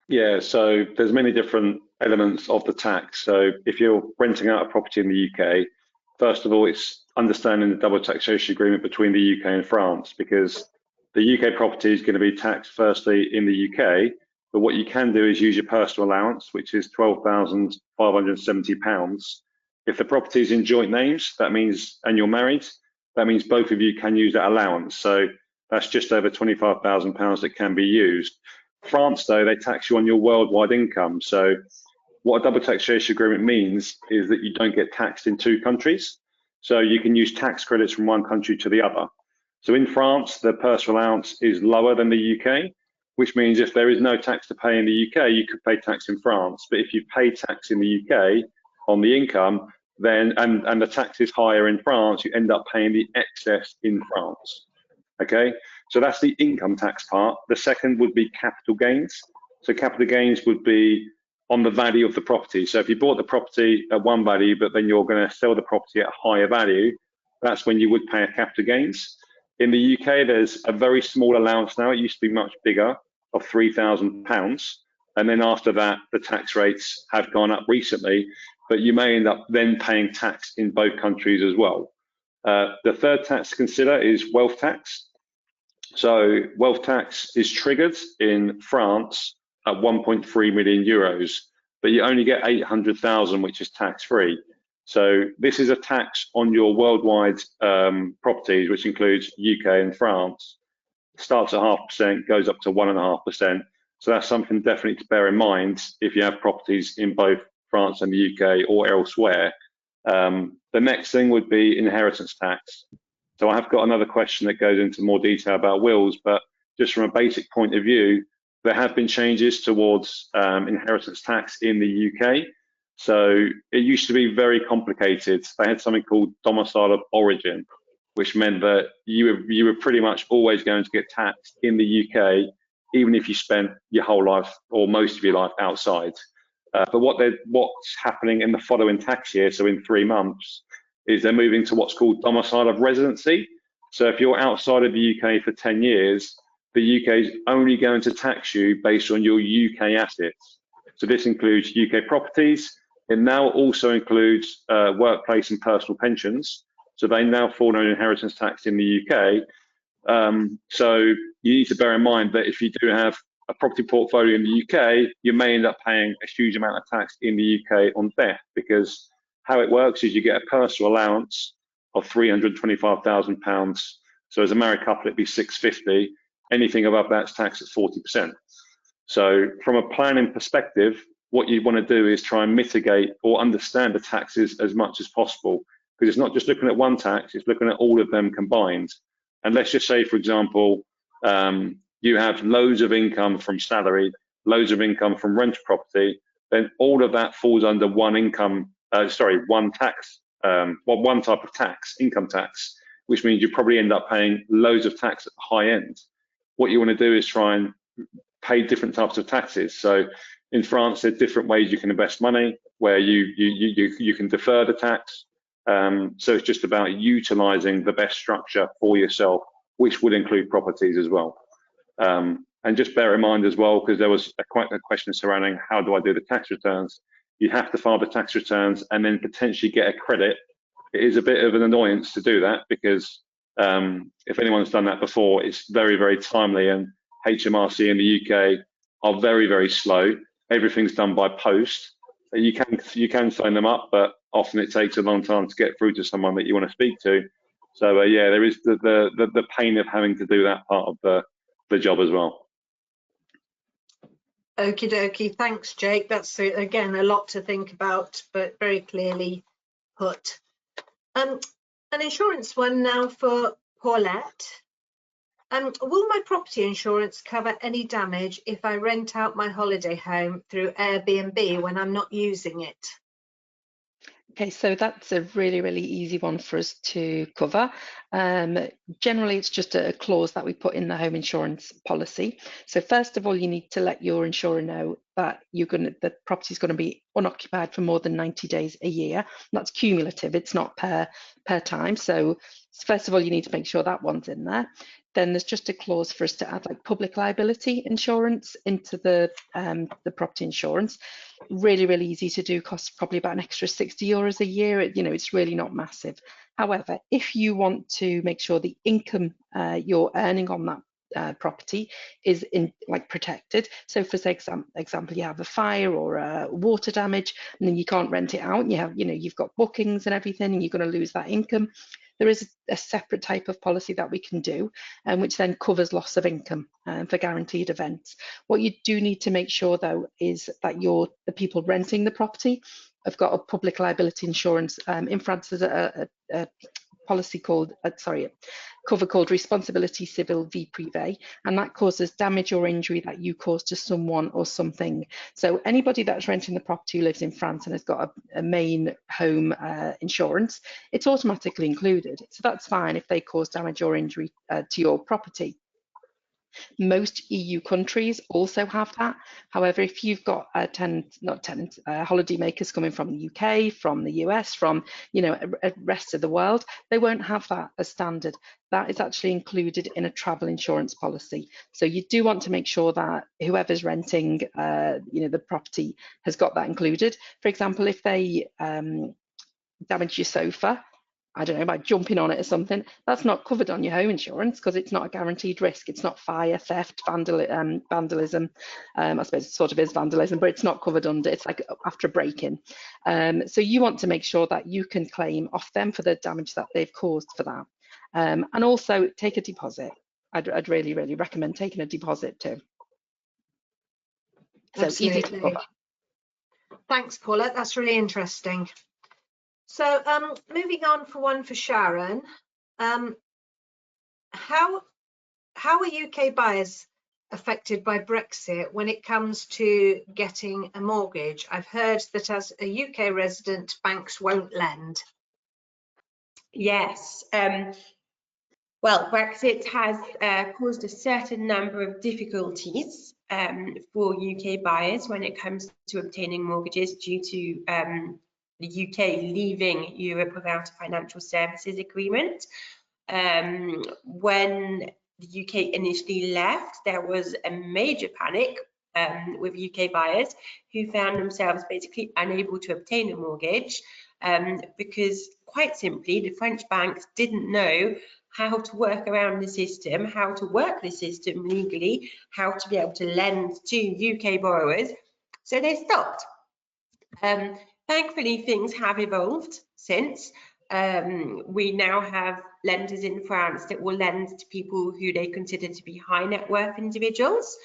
Yeah, so there's many different elements of the tax. So if you're renting out a property in the UK, first of all, it's understanding the double taxation agreement between the UK and France, because the UK property is going to be taxed firstly in the UK, but what you can do is use your personal allowance, which is £12,570. If the property is in joint names, that means, and you're married, that means both of you can use that allowance. So that's just over £25,000 that can be used. France, though, they tax you on your worldwide income. So what a double taxation agreement means is that you don't get taxed in 2 countries. So you can use tax credits from one country to the other. So in France, the personal allowance is lower than the UK, which means if there is no tax to pay in the UK, you could pay tax in France. But if you pay tax in the UK on the income, then and the tax is higher in France, you end up paying the excess in France. Okay, so that's the income tax part. The second would be capital gains. So capital gains would be on the value of the property. So if you bought the property at one value, but then you're going to sell the property at a higher value, that's when you would pay a capital gains. In the UK, there's a very small allowance now. It used to be much bigger, of £3,000. And then after that, the tax rates have gone up recently, but you may end up then paying tax in both countries as well. The third tax to consider is wealth tax. So wealth tax is triggered in France at 1.3 million euros, but you only get 800,000, which is tax-free. So this is a tax on your worldwide properties, which includes UK and France. Starts at 0.5%, goes up to 1.5%. So that's something definitely to bear in mind if you have properties in both France and the UK or elsewhere. The next thing would be inheritance tax. So I have got another question that goes into more detail about wills, but just from a basic point of view, there have been changes towards inheritance tax in the UK. So it used to be very complicated. They had something called domicile of origin, which meant that you were pretty much always going to get taxed in the UK, even if you spent your whole life or most of your life outside. But what's happening in the following tax year, so in 3 months, is they're moving to what's called domicile of residency. So if you're outside of the UK for 10 years, the UK is only going to tax you based on your UK assets. So this includes UK properties. It now also includes workplace and personal pensions. So they now fall under inheritance tax in the UK. So you need to bear in mind that if you do have a property portfolio in the UK, you may end up paying a huge amount of tax in the UK on death, because how it works is you get a personal allowance of £325,000. So as a married couple, it'd be 650. Anything above that's taxed at 40%. So from a planning perspective, what you want to do is try and mitigate or understand the taxes as much as possible, because it's not just looking at one tax, it's looking at all of them combined. And let's just say, for example, you have loads of income from salary, loads of income from rental property, then all of that falls under one tax, one type of tax, income tax, which means you probably end up paying loads of tax at the high end. What you want to do is try and pay different types of taxes. So in France, there's different ways you can invest money, where you can defer the tax. So it's just about utilising the best structure for yourself, which would include properties as well. And just bear in mind as well, because there was quite a question surrounding how do I do the tax returns. You have to file the tax returns and then potentially get a credit. It is a bit of an annoyance to do that, because if anyone's done that before, it's very, very timely, and HMRC in the UK are very, very slow. Everything's done by post. You can sign them up, but often it takes a long time to get through to someone that you want to speak to. So yeah, there is the pain of having to do that part of the job as well. Okie dokie, thanks Jake. That's again a lot to think about, but very clearly put. An insurance one now for Paulette. Will my property insurance cover any damage if I rent out my holiday home through Airbnb when I'm not using it? Okay, so that's a really, really easy one for us to cover. Generally, it's just a clause that we put in the home insurance policy. So first of all, you need to let your insurer know that the property is going to be unoccupied for more than 90 days a year. That's cumulative, it's not per time. So first of all, you need to make sure that one's in there. Then there's just a clause for us to add like public liability insurance into the property insurance. Really, really easy to do, costs probably about an extra €60 a year. It's really not massive. However, if you want to make sure the income you're earning on that property is protected. So for example, you have a fire or a water damage, and then you can't rent it out. You've got bookings and everything, and you're going to lose that income. There is a separate type of policy that we can do, which then covers loss of income for guaranteed events. What you do need to make sure, though, is that the people renting the property have got a public liability insurance. In France, there's a policy called, cover called Responsibility Civil v Privé, and that causes damage or injury that you cause to someone or something. So anybody that's renting the property who lives in France and has got a main home insurance, it's automatically included. So that's fine if they cause damage or injury to your property. Most EU countries also have that. However, if you've got holiday makers coming from the UK, from the US, from the rest of the world, they won't have that as standard. That is actually included in a travel insurance policy. So you do want to make sure that whoever's renting, the property has got that included. For example, if they damage your sofa, I don't know, by jumping on it or something, that's not covered on your home insurance because it's not a guaranteed risk. It's not fire, theft, vandalism. I suppose it sort of is vandalism, but it's not covered under, it's like after a break-in. So you want to make sure that you can claim off them for the damage that they've caused for that. And also take a deposit. I'd really, really recommend taking a deposit too. So Absolutely. Easy to cover. Thanks, Paula. That's really interesting. So moving on for one for Sharon, how are UK buyers affected by Brexit when it comes to getting a mortgage? I've heard that as a UK resident, banks won't lend. Yes. Well, Brexit has caused a certain number of difficulties for UK buyers when it comes to obtaining mortgages due to the UK leaving Europe without a financial services agreement. When the UK initially left, there was a major panic with UK buyers who found themselves basically unable to obtain a mortgage because, quite simply, the French banks didn't know how to work around the system, how to work the system legally, how to be able to lend to UK borrowers. So they stopped. Thankfully, things have evolved since. We now have lenders in France that will lend to people who they consider to be high net worth individuals,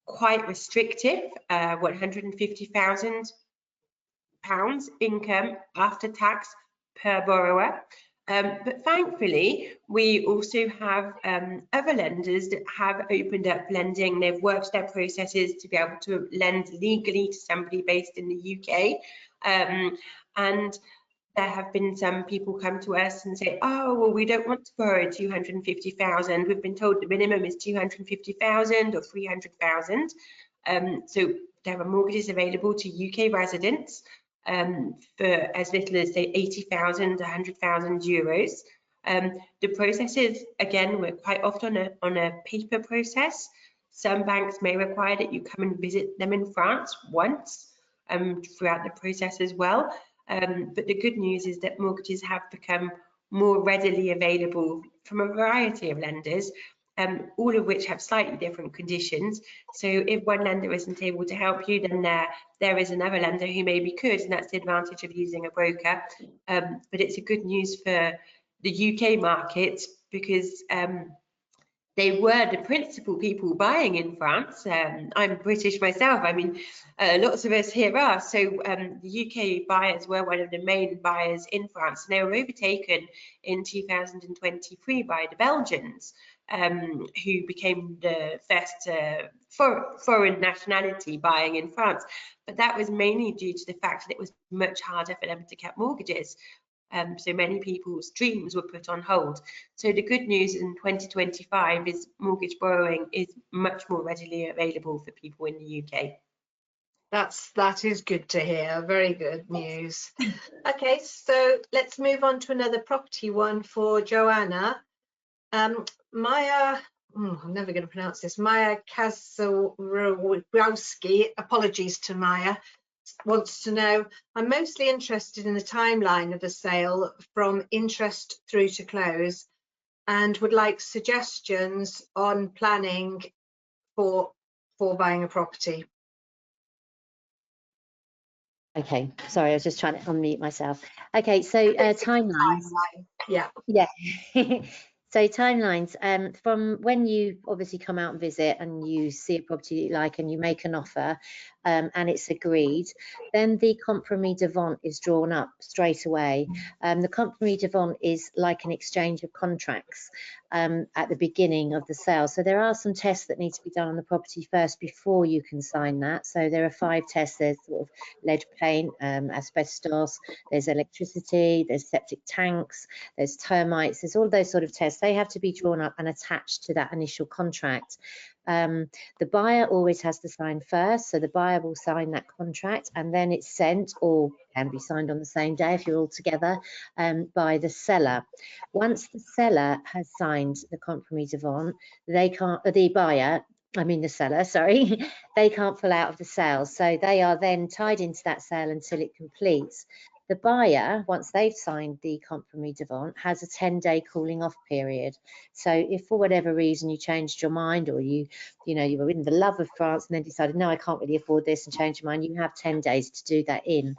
quite restrictive, £150,000 income after tax per borrower. But thankfully, we also have other lenders that have opened up lending. They've worked their processes to be able to lend legally to somebody based in the UK. And there have been some people come to us and say, oh, well, we don't want to borrow 250,000. We've been told the minimum is 250,000 or 300,000. So there are mortgages available to UK residents for as little as, say, 80,000, 100,000 euros. The processes, again, we're quite often on a paper process. Some banks may require that you come and visit them in France once throughout the process as well. But the good news is that mortgages have become more readily available from a variety of lenders, all of which have slightly different conditions. So if one lender isn't able to help you, then there is another lender who maybe could, and that's the advantage of using a broker. But it's a good news for the UK market because they were the principal people buying in France. I'm British myself. I mean, lots of us here are. So the UK buyers were one of the main buyers in France. And they were overtaken in 2023 by the Belgians, who became the first foreign nationality buying in France. But that was mainly due to the fact that it was much harder for them to get mortgages. So many people's dreams were put on hold. So the good news in 2025 is mortgage borrowing is much more readily available for people in the UK. That is good to hear. Very good news. Okay, so let's move on to another property one for Joanna. Maya, I'm never going to pronounce this, Maya Kazarowski, apologies to Maya, wants to know, I'm mostly interested in the timeline of the sale from interest through to close and would like suggestions on planning for buying a property. Okay, sorry, I was just trying to unmute myself. Okay, so timelines. Yeah. So timelines, from when you obviously come out and visit and you see a property that you like and you make an offer, and it's agreed, then the compromis de vente is drawn up straight away. The compromis de vente is like an exchange of contracts at the beginning of the sale. So there are some tests that need to be done on the property first before you can sign that. So there are 5 tests. There's sort of lead paint, asbestos, there's electricity, there's septic tanks, there's termites, there's all those sort of tests. They have to be drawn up and attached to that initial contract. The buyer always has to sign first, so the buyer will sign that contract and then it's sent, or can be signed on the same day if you're all together, by the seller. Once the seller has signed the compromis de vente, they can't, the buyer, I mean the seller, sorry, they can't pull out of the sale. So they are then tied into that sale until it completes. The buyer, once they've signed the compromis de vente, has a 10-day cooling off period. So if for whatever reason you changed your mind, or you were in the love of France and then decided, no, I can't really afford this, and change your mind, you have 10 days to do that in.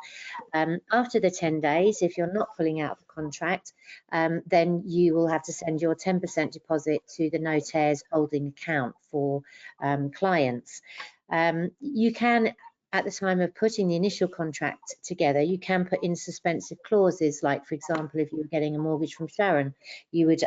After the 10 days, if you're not pulling out of the contract, then you will have to send your 10% deposit to the notaire's holding account for clients. You can, at the time of putting the initial contract together, you can put in suspensive clauses, like, for example, if you were getting a mortgage from Sharon, you would,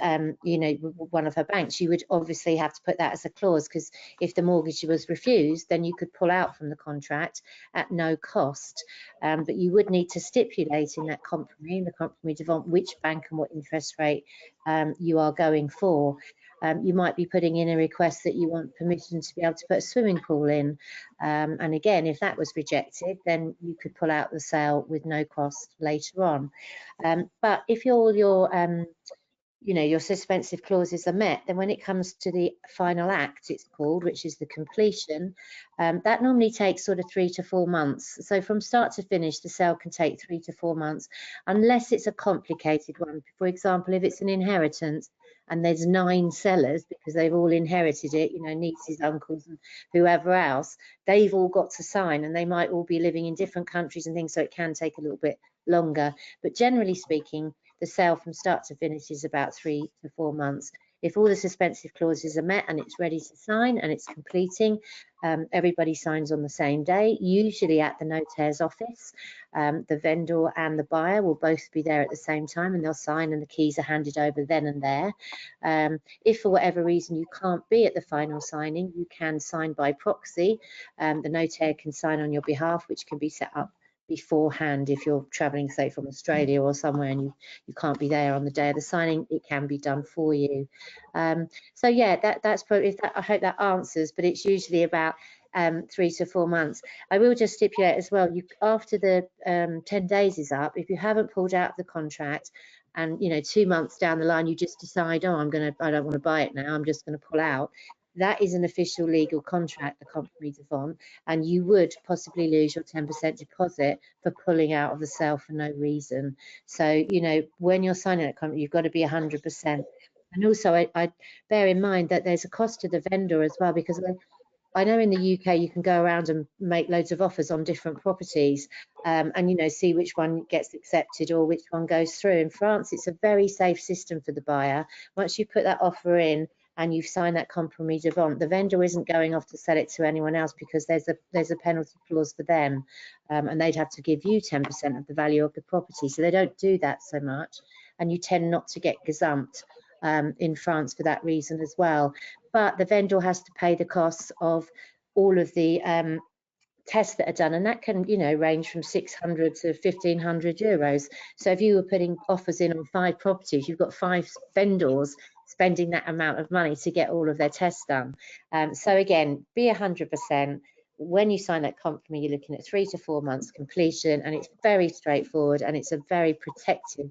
one of her banks, you would obviously have to put that as a clause, because if the mortgage was refused, then you could pull out from the contract at no cost. But you would need to stipulate in that compromis, the compromis de vente, which bank and what interest rate you are going for. You might be putting in a request that you want permission to be able to put a swimming pool in. And again, if that was rejected, then you could pull out the sale with no cost later on. But if your suspensive clauses are met, then when it comes to the final act, it's called, which is the completion, that normally takes sort of 3 to 4 months. So from start to finish, the sale can take 3 to 4 months, unless it's a complicated one. For example, if it's an inheritance and there's 9 sellers, because they've all inherited it, nieces, uncles, and whoever else, they've all got to sign, and they might all be living in different countries and things, so it can take a little bit longer. But generally speaking, the sale from start to finish is about 3 to 4 months. If all the suspensive clauses are met and it's ready to sign and it's completing, everybody signs on the same day, usually at the notaire's office. The vendor and the buyer will both be there at the same time, and they'll sign, and the keys are handed over then and there. If for whatever reason you can't be at the final signing, you can sign by proxy. The notaire can sign on your behalf, which can be set up beforehand. If you're traveling, say, from Australia or somewhere, and you can't be there on the day of the signing, it can be done for you. So yeah, that's probably, I hope that answers, but it's usually about 3 to 4 months. I will just stipulate as well, after the 10 days is up, if you haven't pulled out of the contract, and 2 months down the line you just decide, oh, I don't want to buy it now, I'm just going to pull out, that is an official legal contract, the compromis de vente, and you would possibly lose your 10% deposit for pulling out of the sale for no reason. So when you're signing that contract, you've got to be 100%. And also I bear in mind that there's a cost to the vendor as well, because I know in the UK you can go around and make loads of offers on different properties, and see which one gets accepted or which one goes through. In France, it's a very safe system for the buyer. Once you put that offer in and you've signed that compromis de vente, the vendor isn't going off to sell it to anyone else, because there's a penalty clause for them, and they'd have to give you 10% of the value of the property. So they don't do that so much, and you tend not to get gazumped in France for that reason as well. But the vendor has to pay the costs of all of the tests that are done, and that can range from 600 to 1,500 euros. So if you were putting offers in on 5 properties, you've got 5 vendors spending that amount of money to get all of their tests done. So again, be 100%. When you sign that compromis, you're looking at 3 to 4 months completion, and it's very straightforward, and it's a very protective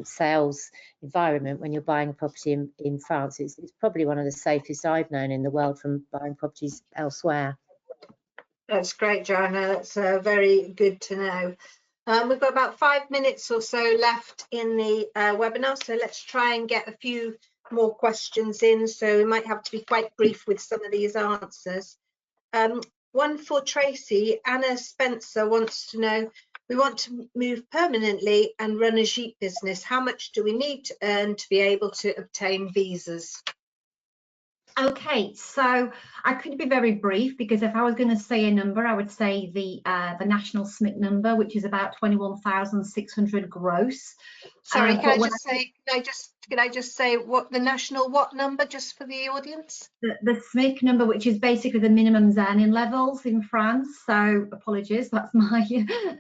sales environment when you're buying a property in France. It's probably one of the safest I've known in the world from buying properties elsewhere. That's great, Joanna. That's very good to know. We've got about 5 minutes or so left in the webinar, so let's try and get a few more questions in. So we might have to be quite brief with some of these answers. One for Tracy. Anna Spencer wants to know, we want to move permanently and run a Jeep business. How much do we need to earn to be able to obtain visas? Okay, so I could be very brief because if I was going to say a number, I would say the national SMIC number, which is about 21,600 gross. Sorry, can I just say what the national what number just for the audience? The SMIC number, which is basically the minimum earning levels in France. So apologies, that's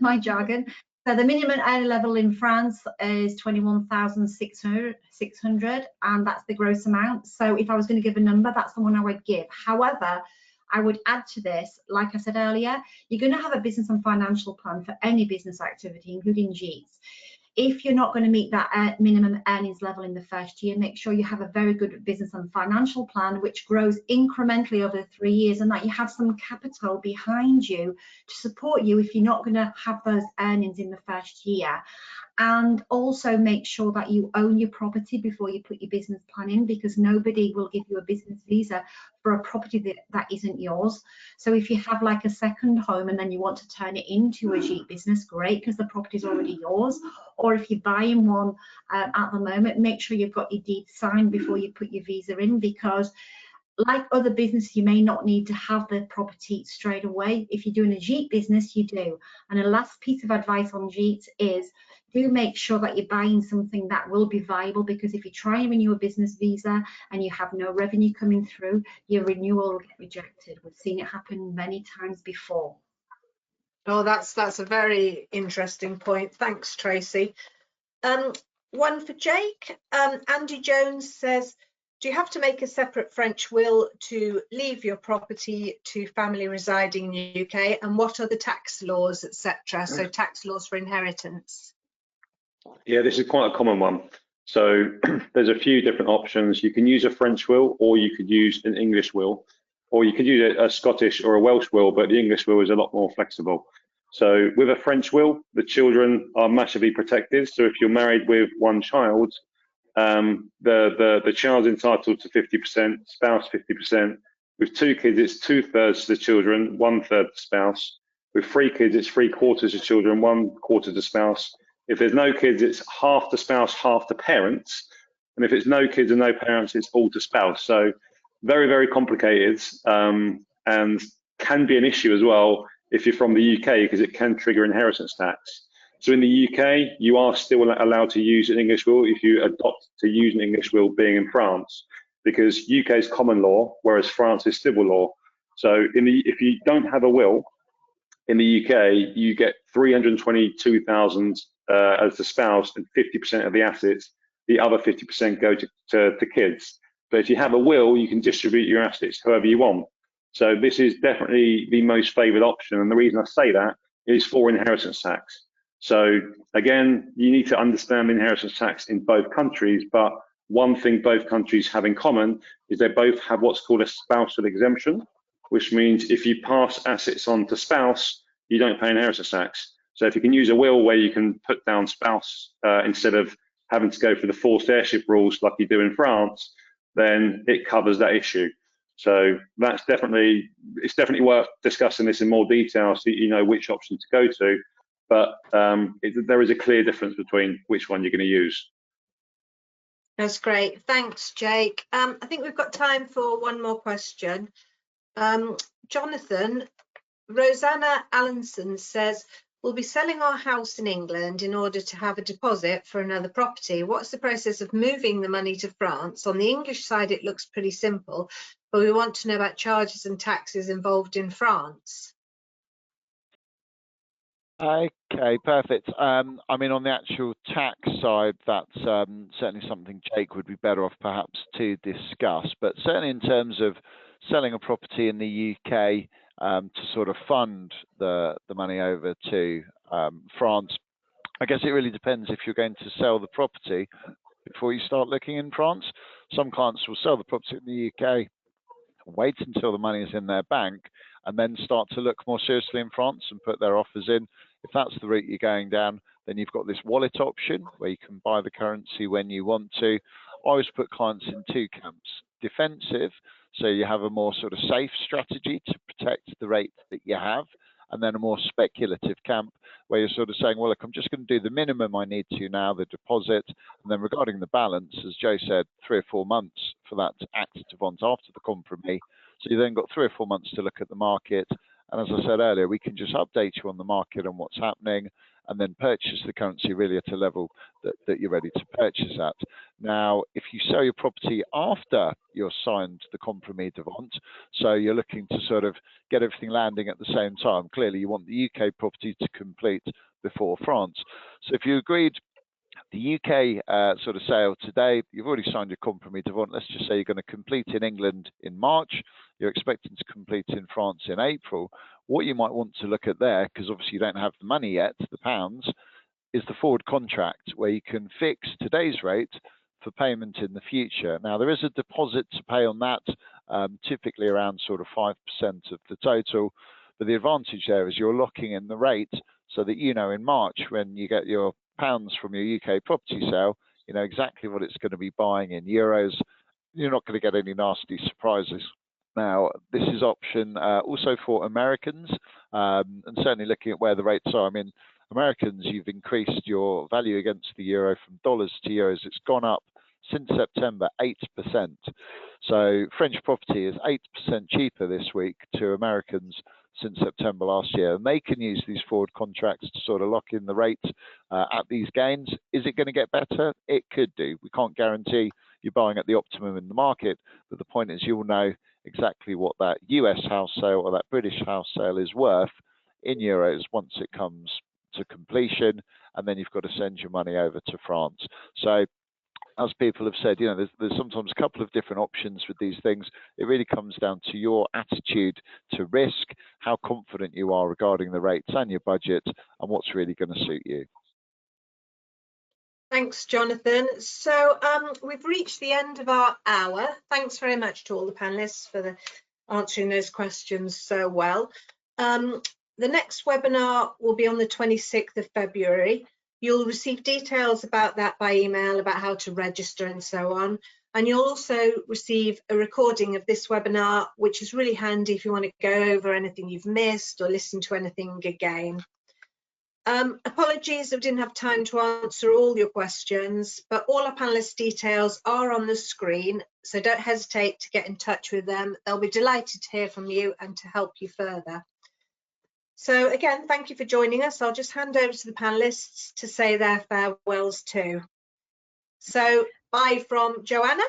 my jargon. So the minimum earning level in France is 21,600, and that's the gross amount. So if I was going to give a number, that's the one I would give. However, I would add to this, like I said earlier, you're going to have a business and financial plan for any business activity, including JEETs. If you're not going to meet that minimum earnings level in the first year, make sure you have a very good business and financial plan which grows incrementally over the 3 years, and that you have some capital behind you to support you if you're not going to have those earnings in the first year. And also make sure that you own your property before you put your business plan in, because nobody will give you a business visa for a property that isn't yours. So if you have like a second home and then you want to turn it into a JEET business, great, because the property is already yours. Or if you're buying one at the moment, make sure you've got your deed signed before you put your visa in, because like other businesses, you may not need to have the property straight away. If you're doing a JEET business, you do. And a last piece of advice on JEET is do make sure that you're buying something that will be viable, because if you try and renew a business visa and you have no revenue coming through, your renewal will get rejected. We've seen it happen many times before. Oh, that's a very interesting point. Thanks, Tracy. One for Jake. Andy Jones says, do you have to make a separate French will to leave your property to family residing in the UK? And what are the tax laws, etc.? So tax laws for inheritance. Yeah, this is quite a common one. So there's a few different options. You can use a French will, or you could use an English will, or you could use a Scottish or a Welsh will, but the English will is a lot more flexible. So with a French will, the children are massively protected. So if you're married with one child, the child's entitled to 50%, spouse 50%. With 2 kids, it's 2/3 the children, 1/3 the spouse. With 3 kids, it's 3/4 the children, 1/4 the spouse. If there's no kids, it's half the spouse, half the parents. And if it's no kids and no parents, it's all to spouse. So very, very complicated, and can be an issue as well if you're from the UK, because it can trigger inheritance tax. So in the UK, you are still allowed to use an English will if you adopt to use an English will being in France, because UK is common law, whereas France is civil law. So if you don't have a will in the UK, you get 322,000 as the spouse and 50% of the assets. The other 50% go to kids. But if you have a will, you can distribute your assets however you want. So this is definitely the most favoured option. And the reason I say that is for inheritance tax. So again, you need to understand inheritance tax in both countries, but one thing both countries have in common is they both have what's called a spousal exemption, which means if you pass assets on to spouse, you don't pay inheritance tax. So if you can use a will where you can put down spouse instead of having to go for the forced heirship rules like you do in France, then it covers that issue. So it's definitely worth discussing this in more detail so you know which option to go to. But there is a clear difference between which one you're going to use. That's great. Thanks, Jake. I think we've got time for one more question. Jonathan, Rosanna Allenson says, we'll be selling our house in England in order to have a deposit for another property. What's the process of moving the money to France? On the English side, it looks pretty simple, but we want to know about charges and taxes involved in France. Okay, perfect. I mean, on the actual tax side, that's certainly something Jake would be better off perhaps to discuss. But certainly in terms of selling a property in the UK to sort of fund the money over to France, I guess it really depends if you're going to sell the property before you start looking in France. Some clients will sell the property in the UK, wait until the money is in their bank, and then start to look more seriously in France and put their offers in. If that's the route you're going down, then you've got this wallet option where you can buy the currency when you want to. I always put clients in 2 camps. Defensive, so you have a more sort of safe strategy to protect the rate that you have, and then a more speculative camp where you're sort of saying, well, look, I'm just going to do the minimum I need to now, the deposit, and then regarding the balance, as Joe said, 3 or 4 months for that acte de vente after the compromis. So you then got 3 or 4 months to look at the market. And as I said earlier, we can just update you on the market and what's happening, and then purchase the currency really at a level that you're ready to purchase at. Now, if you sell your property after you're signed the compromis de vente, so you're looking to sort of get everything landing at the same time, clearly you want the UK property to complete before France. So if you agreed the UK sort of sale today, you've already signed your compromis de vente. Let's just say you're going to complete in England in March. You're expecting to complete in France in April. What you might want to look at there, because obviously you don't have the money yet, the pounds, is the forward contract where you can fix today's rate for payment in the future. Now, there is a deposit to pay on that, typically around sort of 5% of the total. But the advantage there is you're locking in the rate so that you know in March when you get your pounds from your UK property sale, you know exactly what it's going to be buying in euros. You're not going to get any nasty surprises. Now, this is option also for Americans, and certainly looking at where the rates are. I mean, Americans, you've increased your value against the euro from dollars to euros. It's gone up since September 8%. So French property is 8% cheaper this week to Americans since September last year, and they can use these forward contracts to sort of lock in the rate at these gains. Is it going to get better? It could do. We can't guarantee you're buying at the optimum in the market, but the point is you'll know exactly what that US house sale or that British house sale is worth in euros once it comes to completion, and then you've got to send your money over to France. So as people have said, you know, there's sometimes a couple of different options with these things. It really comes down to your attitude to risk, how confident you are regarding the rates and your budget, and what's really going to suit you. Thanks, Jonathan. So we've reached the end of our hour. Thanks very much to all the panelists for answering those questions so well. The next webinar will be on the 26th of February. You'll receive details about that by email, about how to register and so on. And you'll also receive a recording of this webinar, which is really handy if you want to go over anything you've missed or listen to anything again. Apologies if we didn't have time to answer all your questions, but all our panelists' details are on the screen, so don't hesitate to get in touch with them. They'll be delighted to hear from you and to help you further. So again, thank you for joining us. I'll just hand over to the panelists to say their farewells too. So bye from Joanna.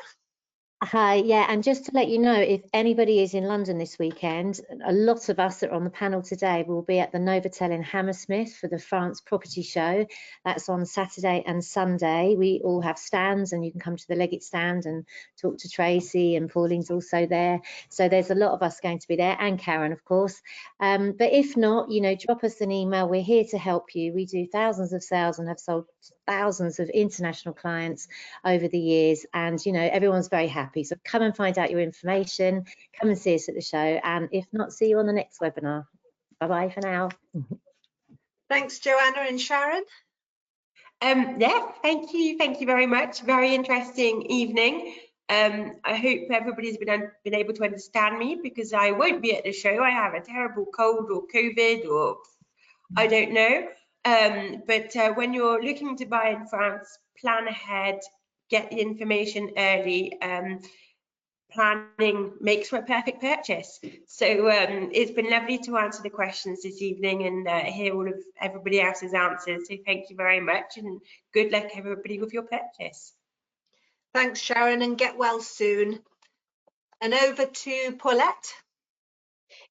Hi, yeah, and just to let you know, if anybody is in London this weekend, a lot of us that are on the panel today will be at the Novotel in Hammersmith for the France Property Show. That's on Saturday and Sunday. We all have stands, and you can come to the Leggett stand and talk to Tracy, and Pauline's also there. So there's a lot of us going to be there, and Karen, of course. But if not, you know, drop us an email. We're here to help you. We do thousands of sales and have sold thousands of international clients over the years, and you know, everyone's very happy. So come and find out your information, come and see us at the show, and if not, see you on the next webinar. Bye-bye for now. Thanks, Joanna and Sharon. Yeah, thank you very much. Very interesting evening. I hope everybody's been able to understand me, because I won't be at the show. I have a terrible cold or COVID or I don't know. But when you're looking to buy in France, plan ahead, get the information early. Planning makes for a perfect purchase. So it's been lovely to answer the questions this evening and hear all of everybody else's answers. So thank you very much, and good luck everybody with your purchase. Thanks, Sharon, and get well soon. And over to Paulette.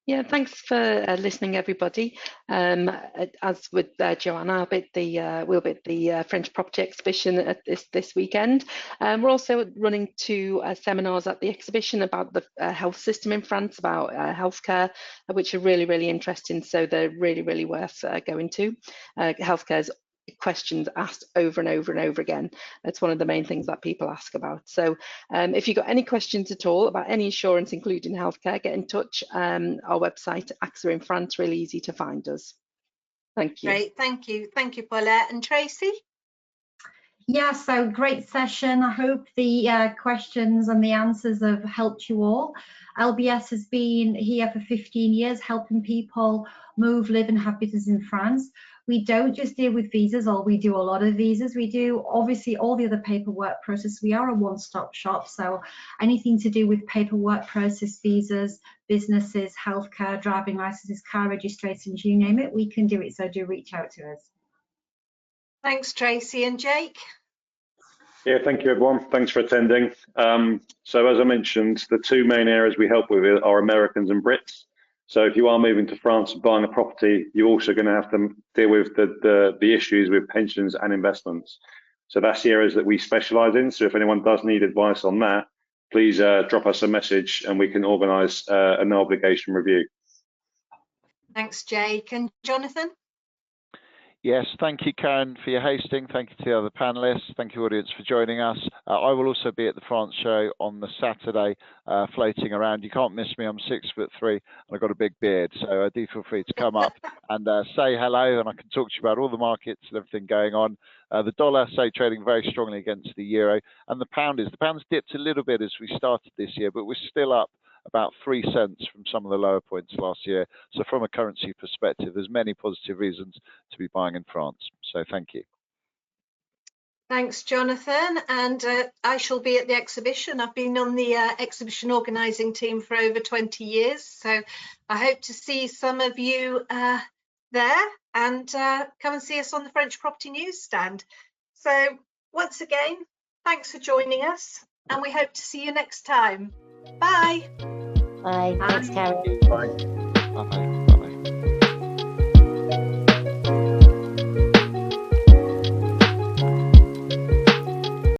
Yeah, thanks for listening, everybody. As with Joanna, we'll be at the French Property Exhibition at this weekend. We're also running 2 seminars at the exhibition about the health system in France, about healthcare, which are really, really interesting. So they're really, really worth going to. Healthcare's questions asked over and over and over again. That's one of the main things that people ask about. So if you've got any questions at all about any insurance, including healthcare, get in touch. Our website, AXA in France, really easy to find us. Thank you. Great, thank you. Thank you, Paulette. And Tracy? Yeah, so great session. I hope the questions and the answers have helped you all. LBS has been here for 15 years, helping people move, live and have business in France. We don't just deal with visas, or we do a lot of visas. We do obviously all the other paperwork process. We are a one-stop shop, so anything to do with paperwork process, visas, businesses, healthcare, driving licenses, car registrations, you name it, we can do it. So do reach out to us. Thanks, Tracy and Jake. Yeah, thank you everyone. Thanks for attending. So as I mentioned, the two main areas we help with are Americans and Brits. So if you are moving to France and buying a property, you're also going to have to deal with the issues with pensions and investments. So that's the areas that we specialise in. So if anyone does need advice on that, please drop us a message and we can organise a no obligation review. Thanks, Jake. And Jonathan? Yes, thank you, Karen, for your hosting. Thank you to the other panelists. Thank you, audience, for joining us. I will also be at the France show on the Saturday, floating around. You can't miss me. I'm 6'3" and I've got a big beard, so do feel free to come up and say hello, and I can talk to you about all the markets and everything going on. The dollar, say, trading very strongly against the euro, and the pound's dipped a little bit as we started this year, but we're still up about 3 cents from some of the lower points last year. So from a currency perspective, there's many positive reasons to be buying in France. So thank you. Thanks, Jonathan. And I shall be at the exhibition. I've been on the exhibition organising team for over 20 years. So I hope to see some of you there, and come and see us on the French Property Newsstand. So once again, thanks for joining us, and we hope to see you next time. Bye. Bye. Thanks, Karen. Bye. Bye.